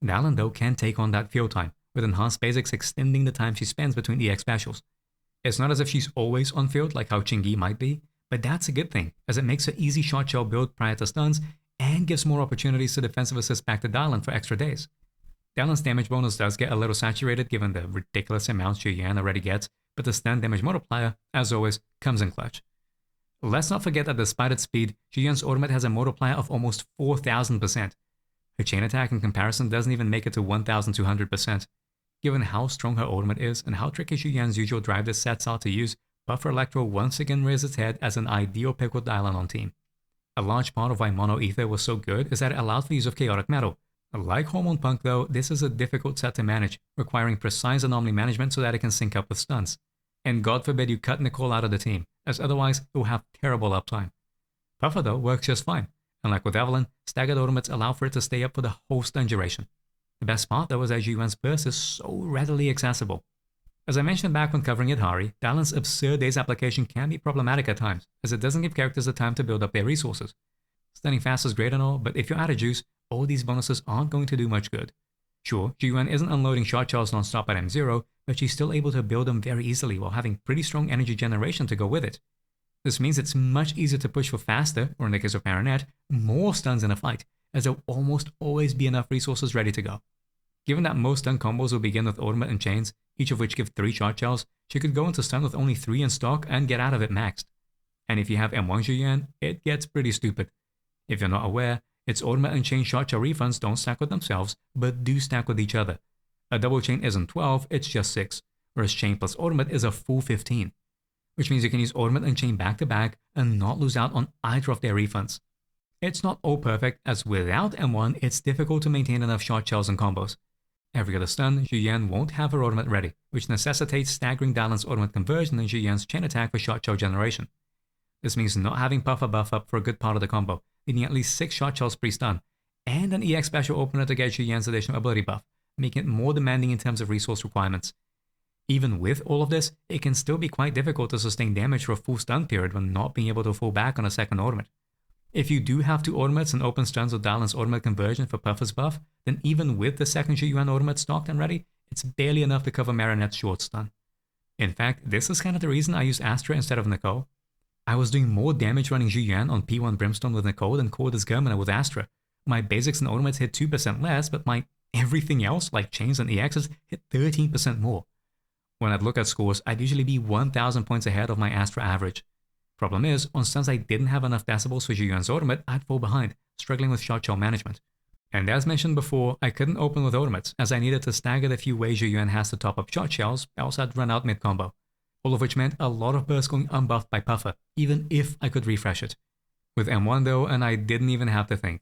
Dialyn, though, can take on that field time, with enhanced basics extending the time she spends between EX specials. It's not as if she's always on-field like how Qingyi might be, but that's a good thing, as it makes her easy shot shell build prior to stuns, and gives more opportunities to defensive assist back to Dialyn for extra days. Dialyn's damage bonus does get a little saturated given the ridiculous amounts Zhu Yuan already gets, but the stun damage multiplier, as always, comes in clutch. Let's not forget that despite its speed, Zhu Yuan's ultimate has a multiplier of almost 4,000%. Her chain attack in comparison doesn't even make it to 1,200%. Given how strong her ultimate is and how tricky Zhu Yuan's usual drive this sets out to use, Buffer Electro once again rears its head as an ideal pick with Dialyn on team. A large part of why Mono Ether was so good is that it allowed for use of chaotic metal. Like Hormone Punk though, this is a difficult set to manage, requiring precise anomaly management so that it can sync up with stuns. And God forbid you cut Nicole out of the team, as otherwise it will have terrible uptime. Buffer though works just fine, and like with Evelyn, staggered ultimates allow for it to stay up for the whole stun duration. The best part though is that Zhu Yuan's burst is so readily accessible. As I mentioned back when covering Yidhari, Dialyn's absurd daze application can be problematic at times, as it doesn't give characters the time to build up their resources. Stunning fast is great and all, but if you're out of juice, all these bonuses aren't going to do much good. Sure, Zhu Yuan isn't unloading shot shells non-stop at M0, but she's still able to build them very easily while having pretty strong energy generation to go with it. This means it's much easier to push for faster, or in the case of Marionette, more stuns in a fight, as there'll almost always be enough resources ready to go. Given that most stun combos will begin with ultimate and chains, each of which give 3 shot shells, she could go into stun with only 3 in stock and get out of it maxed. And if you have M1 Zhu Yuan, it gets pretty stupid. If you're not aware, its ultimate and chain shot shell refunds don't stack with themselves, but do stack with each other. A double chain isn't 12, it's just 6, whereas chain plus ultimate is a full 15. Which means you can use ultimate and chain back to back and not lose out on either of their refunds. It's not all perfect, as without M1, it's difficult to maintain enough shot shells and combos. Every other stun, Zhu Yuan won't have her ultimate ready, which necessitates staggering Dialyn's ultimate conversion and Zhu Yuan's chain attack for shot shell generation. This means not having Puffer buff up for a good part of the combo, needing at least 6 shot shells pre-stun, and an EX special opener to get Zhu Yuan's additional ability buff, making it more demanding in terms of resource requirements. Even with all of this, it can still be quite difficult to sustain damage for a full stun period when not being able to fall back on a second ultimate. If you do have 2 ultimates and open stuns with Dialyn's ultimate conversion for Puffer's buff, then even with the second Zhu Yuan ultimate stocked and ready, it's barely enough to cover Marionette's short stun. In fact, this is kind of the reason I used Astra instead of Nicole. I was doing more damage running Zhu Yuan on P1 Brimstone with Nicole than Corda's Germana with Astra. My basics and ultimates hit 2% less, but my everything else, like chains and EXs, hit 13% more. When I'd look at scores, I'd usually be 1,000 points ahead of my Astra average. Problem is, on stuns I didn't have enough decibels for Zhu Yuan's ultimate, I'd fall behind, struggling with shot shell management. And as mentioned before, I couldn't open with ultimates, as I needed to stagger the few ways Zhu Yuan has to top up shot shells, else I'd run out mid-combo. All of which meant a lot of bursts going unbuffed by Puffer, even if I could refresh it. With M1 though, and I didn't even have to think.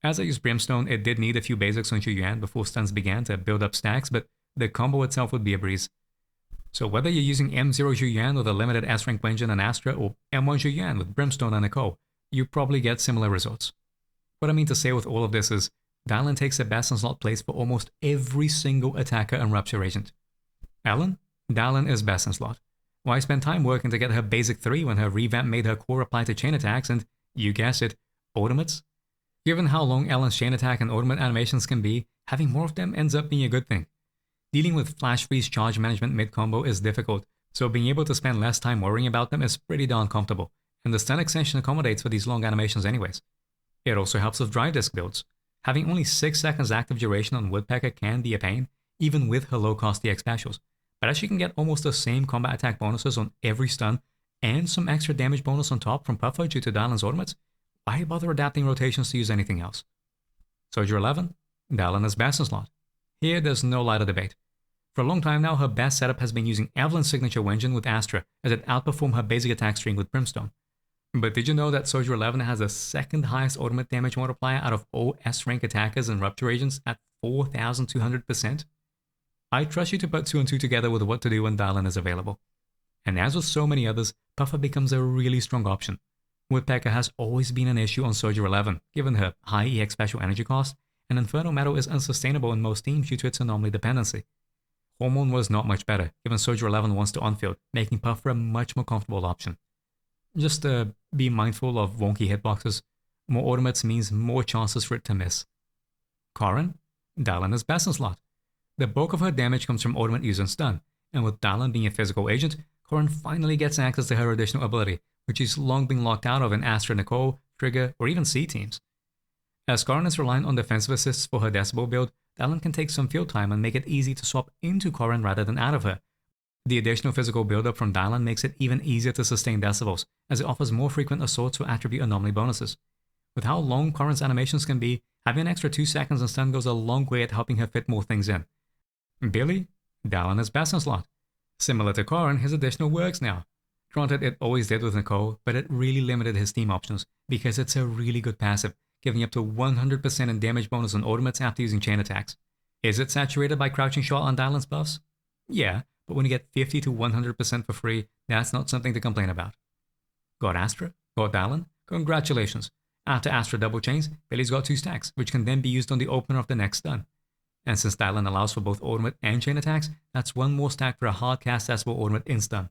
As I used Brimstone, it did need a few basics on Zhu Yuan before stuns began to build up stacks, but the combo itself would be a breeze. So whether you're using M0 Zhu Yuan with a limited S-rank engine and Astra, or M1 Zhu Yuan with Brimstone and Nicole, you probably get similar results. What I mean to say with all of this is, Dialyn takes the best in slot place for almost every single attacker and rupture agent. Ellen? Dialyn is best in slot. Why spend time working to get her basic 3 when her revamp made her core apply to chain attacks and, you guessed it, ultimates? Given how long Ellen's chain attack and ultimate animations can be, having more of them ends up being a good thing. Dealing with flash freeze charge management mid-combo is difficult, so being able to spend less time worrying about them is pretty darn comfortable, and the stun extension accommodates for these long animations anyways. It also helps with drive disk builds. Having only 6 seconds active duration on Woodpecker can be a pain, even with her low-cost DX specials, but as she can get almost the same combat attack bonuses on every stun, and some extra damage bonus on top from Puffer due to Dialyn's ultimates, why bother adapting rotations to use anything else? Soldier 11, Dialyn is best in slot. Here, there's no lighter debate. For a long time now, her best setup has been using Evelyn's signature engine with Astra, as it outperformed her basic attack string with Brimstone. But did you know that Soldier 11 has the second highest ultimate damage multiplier out of all S-rank attackers and Rupture agents at 4,200%? I trust you to put 2 and 2 together with what to do when Dialyn is available. And as with so many others, Puffer becomes a really strong option. Woodpecker has always been an issue on Soldier 11, given her high EX special energy cost, and Inferno Metal is unsustainable in most teams due to its anomaly dependency. Hormone was not much better, given Soldier 11 wants to on-field, making Puffer a much more comfortable option. Just be mindful of wonky hitboxes. More automates means more chances for it to miss. Corin, Dialyn is best in slot. The bulk of her damage comes from automate use and stun, and with Dialyn being a physical agent, Corin finally gets access to her additional ability, which she's long been locked out of in Astra, Nicole, Trigger, or even C teams. As Corin is reliant on defensive assists for her Decibel build, Dialyn can take some field time and make it easy to swap into Corin rather than out of her. The additional physical buildup from Dialyn makes it even easier to sustain Decibels, as it offers more frequent assaults for attribute anomaly bonuses. With how long Corin's animations can be, having an extra 2 seconds in stun goes a long way at helping her fit more things in. Billy, Dialyn is best in slot. Similar to Corin, his additional works now. Granted, it always did with Nicole, but it really limited his team options, because it's a really good passive, giving up to 100% in damage bonus on automates after using chain attacks. Is it saturated by crouching shot on Dialyn's buffs? Yeah, but when you get 50 to 100% for free, that's not something to complain about. Got Astra? Got Dialyn? Congratulations. After Astra double chains, Billy's got 2 stacks, which can then be used on the opener of the next stun. And since Dialyn allows for both automate and chain attacks, that's 1 more stack for a hard cast accessible automate in stun.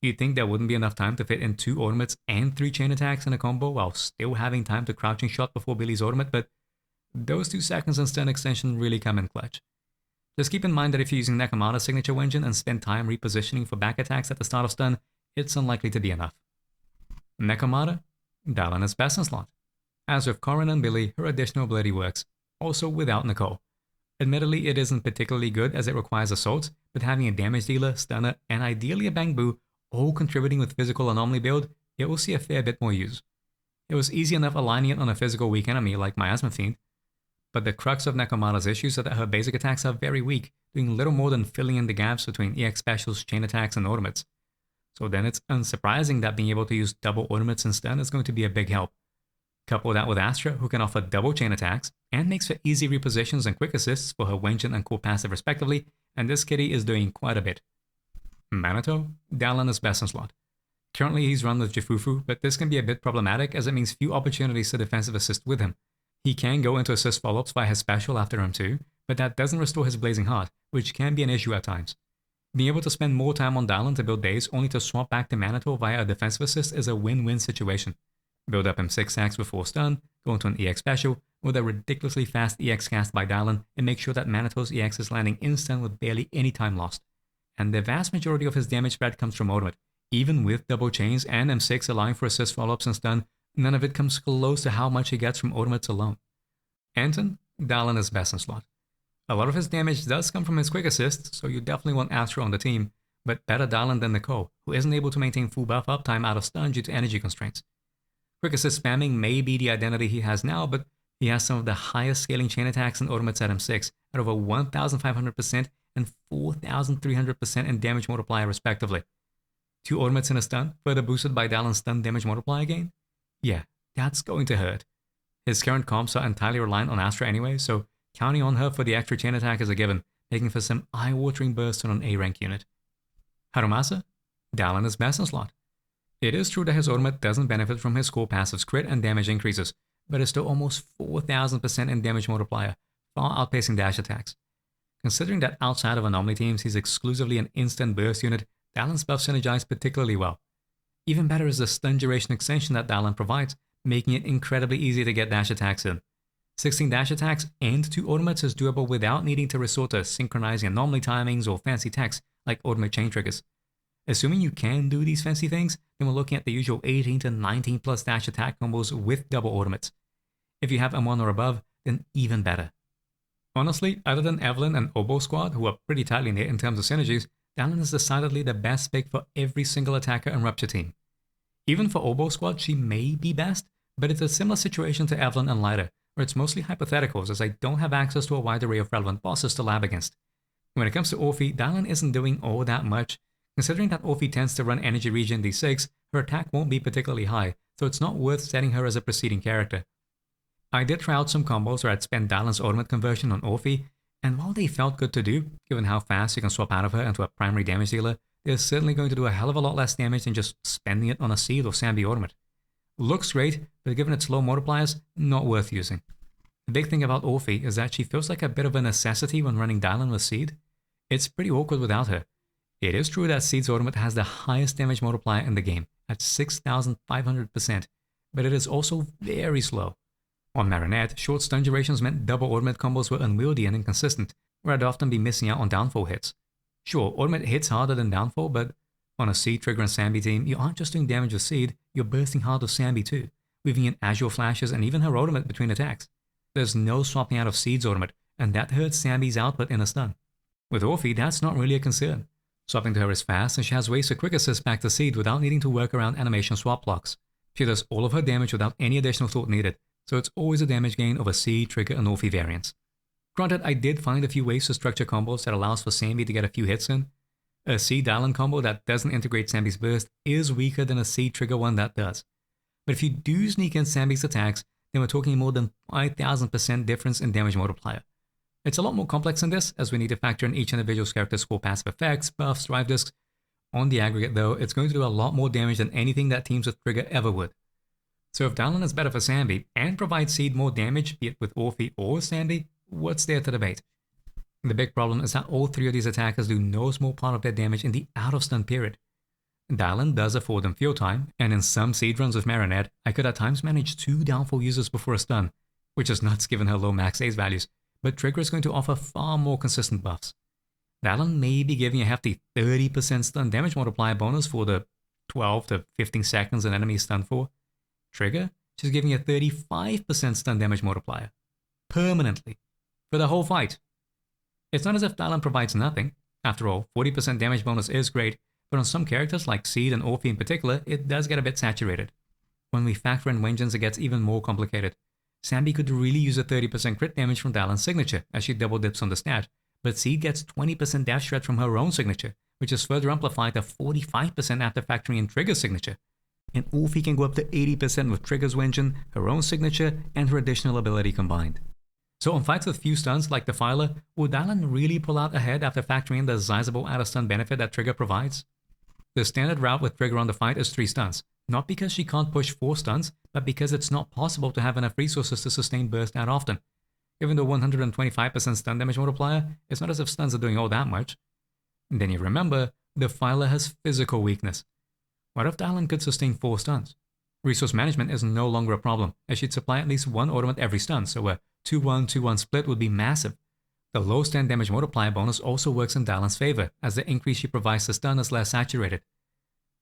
You'd think there wouldn't be enough time to fit in 2 automates and 3 chain attacks in a combo while still having time to crouching shot before Billy's automate, but those 2 seconds in stun extension really come in clutch. Just keep in mind that if you're using Nekomata's signature engine and spend time repositioning for back attacks at the start of stun, it's unlikely to be enough. Nekomata, Dialyn is best in slot. As with Corin and Billy, her additional ability works, also without Nicole. Admittedly, it isn't particularly good as it requires assaults, but having a damage dealer, stunner, and ideally a bang boo, all contributing with physical anomaly build, it will see a fair bit more use. It was easy enough aligning it on a physical weak enemy like Miasma Fiend, but the crux of Nekomata's issues are that her basic attacks are very weak, doing little more than filling in the gaps between EX specials, chain attacks, and automates. So then it's unsurprising that being able to use double automates in stun is going to be a big help. Couple that with Astra, who can offer double chain attacks, and makes for easy repositions and quick assists for her Wenjin and core passive respectively, and this kitty is doing quite a bit. Manato, Dialyn is best in slot. Currently he's run with Jifufu, but this can be a bit problematic as it means few opportunities to defensive assist with him. He can go into assist follow-ups via his special after him too, but that doesn't restore his Blazing Heart, which can be an issue at times. Being able to spend more time on Dialyn to build days only to swap back to Manato via a defensive assist is a win-win situation. Build up him 6 stacks before stun, go into an EX special, with a ridiculously fast EX cast by Dialyn, and make sure that Manato's EX is landing instant with barely any time lost. And the vast majority of his damage spread comes from ultimate. Even with double chains and M6 allowing for assist follow-ups and stun, none of it comes close to how much he gets from ultimates alone. Anton, Dialyn is best in slot. A lot of his damage does come from his quick assists, so you definitely want Astra on the team, but better Dialyn than Nicole, who isn't able to maintain full buff uptime out of stun due to energy constraints. Quick assist spamming may be the identity he has now, but he has some of the highest scaling chain attacks and automates at M6 at over 1,500% and 4,300% in damage multiplier respectively. 2 automates in a stun, further boosted by Dialyn's stun damage multiplier gain? Yeah, that's going to hurt. His current comps are entirely reliant on Astra anyway, so counting on her for the extra chain attack is a given, making for some eye-watering bursts on an A-rank unit. Harumasa? Dialyn is best in slot. It is true that his ultimate doesn't benefit from his core passive's crit and damage increases, but it's still almost 4,000% in damage multiplier, far outpacing dash attacks. Considering that outside of anomaly teams he's exclusively an instant burst unit, Dialyn's buff synergize particularly well. Even better is the stun duration extension that Dialyn provides, making it incredibly easy to get dash attacks in. 16 dash attacks and 2 automates is doable without needing to resort to synchronizing anomaly timings or fancy techs like ultimate chain triggers. Assuming you can do these fancy things, then we're looking at the usual 18 to 19 plus dash attack combos with double automates. If you have M1 or above, then even better. Honestly, other than Evelyn and Oboe squad, who are pretty tightly knit in terms of synergies, Dialyn is decidedly the best pick for every single attacker and Rupture team. Even for Oboe squad, she may be best, but it's a similar situation to Evelyn and Lighter, or it's mostly hypotheticals as I don't have access to a wide array of relevant bosses to lab against. When it comes to Orphie, Dialyn isn't doing all that much. Considering that Orphie tends to run energy regen D6, her attack won't be particularly high, so it's not worth setting her as a preceding character. I did try out some combos where I'd spend Dialyn's ultimate conversion on Orphie, and while they felt good to do, given how fast you can swap out of her into a primary damage dealer, they're certainly going to do a hell of a lot less damage than just spending it on a Seed or SAnby ultimate. Looks great, but given its low multipliers, not worth using. The big thing about Orphie is that she feels like a bit of a necessity when running Dialyn with Seed. It's pretty awkward without her. It is true that Seed's ultimate has the highest damage multiplier in the game, at 6,500%, but it is also very slow. On Marionette, short stun durations meant double ultimate combos were unwieldy and inconsistent, where I'd often be missing out on downfall hits. Sure, ultimate hits harder than downfall, but on a Seed trigger and SAnby team, you aren't just doing damage with Seed, you're bursting hard with SAnby too, weaving in Azure flashes and even her ultimate between attacks. There's no swapping out of Seed's ultimate, and that hurts SAnby's output in a stun. With Orphie, that's not really a concern. Swapping to her is fast, and she has ways to quick assist back to Seed without needing to work around animation swap blocks. She does all of her damage without any additional thought needed, so it's always a damage gain over Seed, trigger, and Orphie variants. Granted, I did find a few ways to structure combos that allows for SAnby to get a few hits in. A Seed Dialyn combo that doesn't integrate SAnby's burst is weaker than a Seed trigger one that does. But if you do sneak in SAnby's attacks, then we're talking more than 5,000% difference in damage multiplier. It's a lot more complex than this, as we need to factor in each individual character's core passive effects, buffs, drive discs. On the aggregate though, it's going to do a lot more damage than anything that teams with trigger ever would. So if Dialyn is better for SAnby, and provides Seed more damage, be it with Orphie or SAnby, what's there to debate? The big problem is that all three of these attackers do no small part of their damage in the out of stun period. Dialyn does afford them field time, and in some Seed runs with Marionette, I could at times manage 2 downfall users before a stun, which is nuts given her low max Ace values, but Trigger is going to offer far more consistent buffs. Dialyn may be giving a hefty 30% stun damage multiplier bonus for the 12 to 15 seconds an enemy is stunned for. Trigger, she's giving a 35% stun damage multiplier. Permanently. For the whole fight. It's not as if Dialyn provides nothing. After all, 40% damage bonus is great, but on some characters like Seed and Orphie in particular, it does get a bit saturated. When we factor in Vengeance, it gets even more complicated. SAnby could really use a 30% crit damage from Dialyn's signature, as she double dips on the stat, but Seed gets 20% dash shred from her own signature, which is further amplified to 45% after factoring in Trigger's signature. And Orphie can go up to 80% with Trigger's Vengeance, her own signature, and her additional ability combined. So on fights with few stuns like Defiler, will Dialyn really pull out ahead after factoring in the sizable out-of-stun benefit that Trigger provides? The standard route with Trigger on the fight is 3 stuns, not because she can't push 4 stuns, but because it's not possible to have enough resources to sustain burst that often. Given the 125% stun damage multiplier, it's not as if stuns are doing all that much. And then you remember, Defiler has physical weakness. What if Dialyn could sustain 4 stuns? Resource management is no longer a problem, as she'd supply at least 1 ultimate every stun, so a 2-1-2-1 split would be massive. The low stun damage multiplier bonus also works in Dialyn's favor, as the increase she provides to stun is less saturated.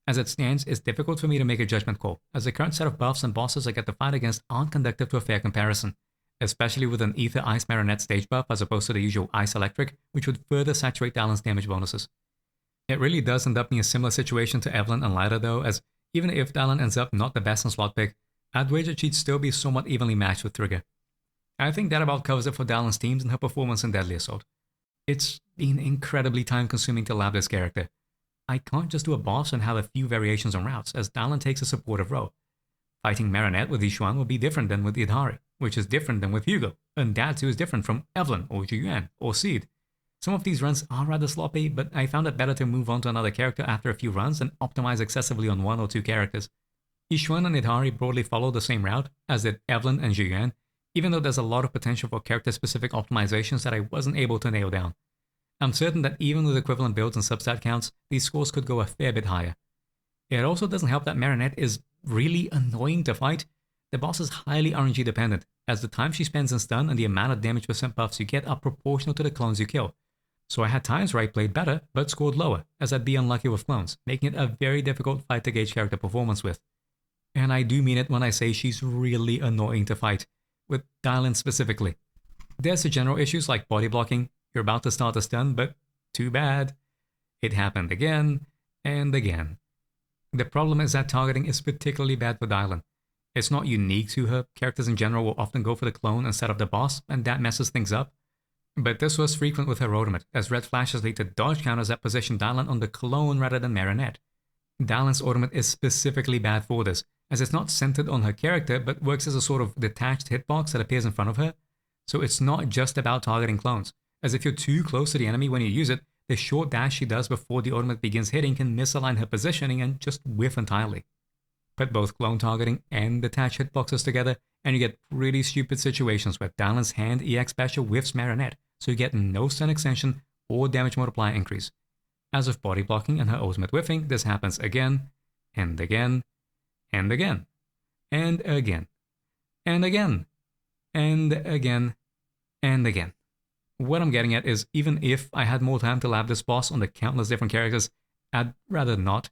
As it stands, it's difficult for me to make a judgment call, as the current set of buffs and bosses I get to fight against aren't conducive to a fair comparison, especially with an Ether Ice Marionette stage buff as opposed to the usual Ice Electric, which would further saturate Dialyn's damage bonuses. It really does end up being a similar situation to Evelyn and Lyra though, as even if Dialyn ends up not the best in slot pick, I'd wager she'd still be somewhat evenly matched with Trigger. I think that about covers it for Dialyn's teams and her performance in Deadly Assault. It's been incredibly time consuming to lab this character. I can't just do a boss and have a few variations on routes, as Dialyn takes a supportive role. Fighting Marionette with Yixuan will be different than with Yidhari, which is different than with Hugo, and that too is different from Evelyn or Zhu Yuan or Seed. Some of these runs are rather sloppy, but I found it better to move on to another character after a few runs and optimize excessively on 1 or 2 characters. Yixuan and Yidhari broadly follow the same route, as did Evelyn and Zhu Yuan, even though there's a lot of potential for character-specific optimizations that I wasn't able to nail down. I'm certain that even with equivalent builds and substat counts, these scores could go a fair bit higher. It also doesn't help that Marionette is really annoying to fight. The boss is highly RNG dependent, as the time she spends in stun and the amount of damage % buffs you get are proportional to the clones you kill. So I had times where I played better, but scored lower, as I'd be unlucky with clones, making it a very difficult fight to gauge character performance with. And I do mean it when I say she's really annoying to fight, with Dialyn specifically. There's the general issues like body blocking, you're about to start a stun, but too bad. It happened again, and again. The problem is that targeting is particularly bad for Dialyn. It's not unique to her. Characters in general will often go for the clone instead of the boss, and that messes things up. But this was frequent with her ultimate, as red flashes lead to dodge counters that position Dialyn on the clone rather than Marionette. Dialyn's ultimate is specifically bad for this, as it's not centered on her character, but works as a sort of detached hitbox that appears in front of her. So it's not just about targeting clones, as if you're too close to the enemy when you use it, the short dash she does before the ultimate begins hitting can misalign her positioning and just whiff entirely. Put both clone targeting and detached hitboxes together, and you get pretty stupid situations where Dialyn's hand EX special whiffs Marionette, so you get no stun extension or damage multiplier increase. As with body blocking and her ultimate whiffing, this happens again, and again, and again, and again, and again, and again, and again. What I'm getting at is, even if I had more time to lab this boss on the countless different characters, I'd rather not.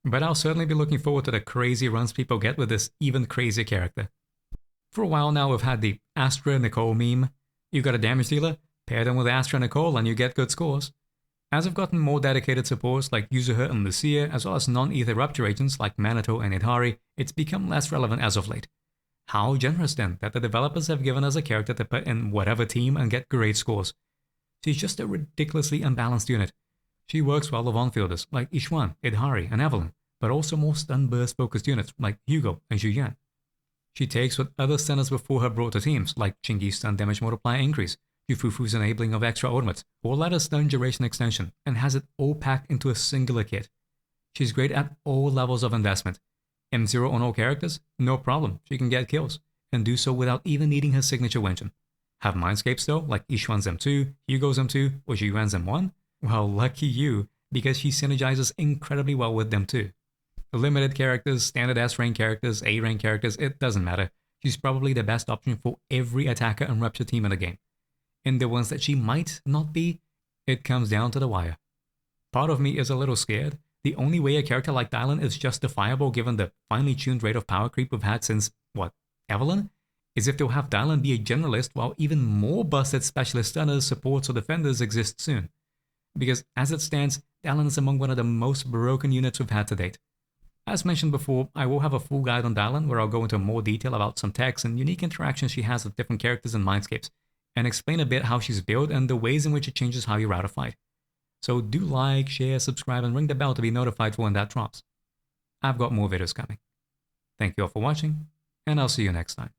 But I'll certainly be looking forward to the crazy runs people get with this even crazier character. For a while now, we've had the Astra Nicole meme. You got a damage dealer, pair them with Astra Nicole and you get good scores. As I've gotten more dedicated supports like Yixuan and Lucia, as well as non-ether rupture agents like Manato and Yidhari, it's become less relevant as of late. How generous then that the developers have given us a character to put in whatever team and get great scores. She's just a ridiculously unbalanced unit. She works well with on-fielders like Yixuan, Yidhari, and Evelyn, but also more stun burst focused units like Hugo and Zhu Yuan. She takes what other stunners before her brought to teams like Chingy's stun damage multiplier increase, Yufufu's enabling of extra ultimates, or ladder's stun duration extension, and has it all packed into a singular kit. She's great at all levels of investment. M0 on all characters? No problem, she can get kills, and do so without even needing her signature weapon. Have mindscapes though, like Yixuan's M2, Hugo's M2, or Zhu Yuan's M1? Well, lucky you, because she synergizes incredibly well with them too. Limited characters, standard S-rank characters, A-rank characters, it doesn't matter. She's probably the best option for every attacker and rupture team in the game. And the ones that she might not be, it comes down to the wire. Part of me is a little scared. The only way a character like Dialyn is justifiable given the finely tuned rate of power creep we've had since, Evelyn? Is if they'll have Dialyn be a generalist while even more busted specialist stunners, supports, or defenders exist soon. Because as it stands, Dialyn is among one of the most broken units we've had to date. As mentioned before, I will have a full guide on Dialyn where I'll go into more detail about some techs and unique interactions she has with different characters and mindscapes, and explain a bit how she's built and the ways in which it changes how you route a fight. So do like, share, subscribe, and ring the bell to be notified for when that drops. I've got more videos coming. Thank you all for watching, and I'll see you next time.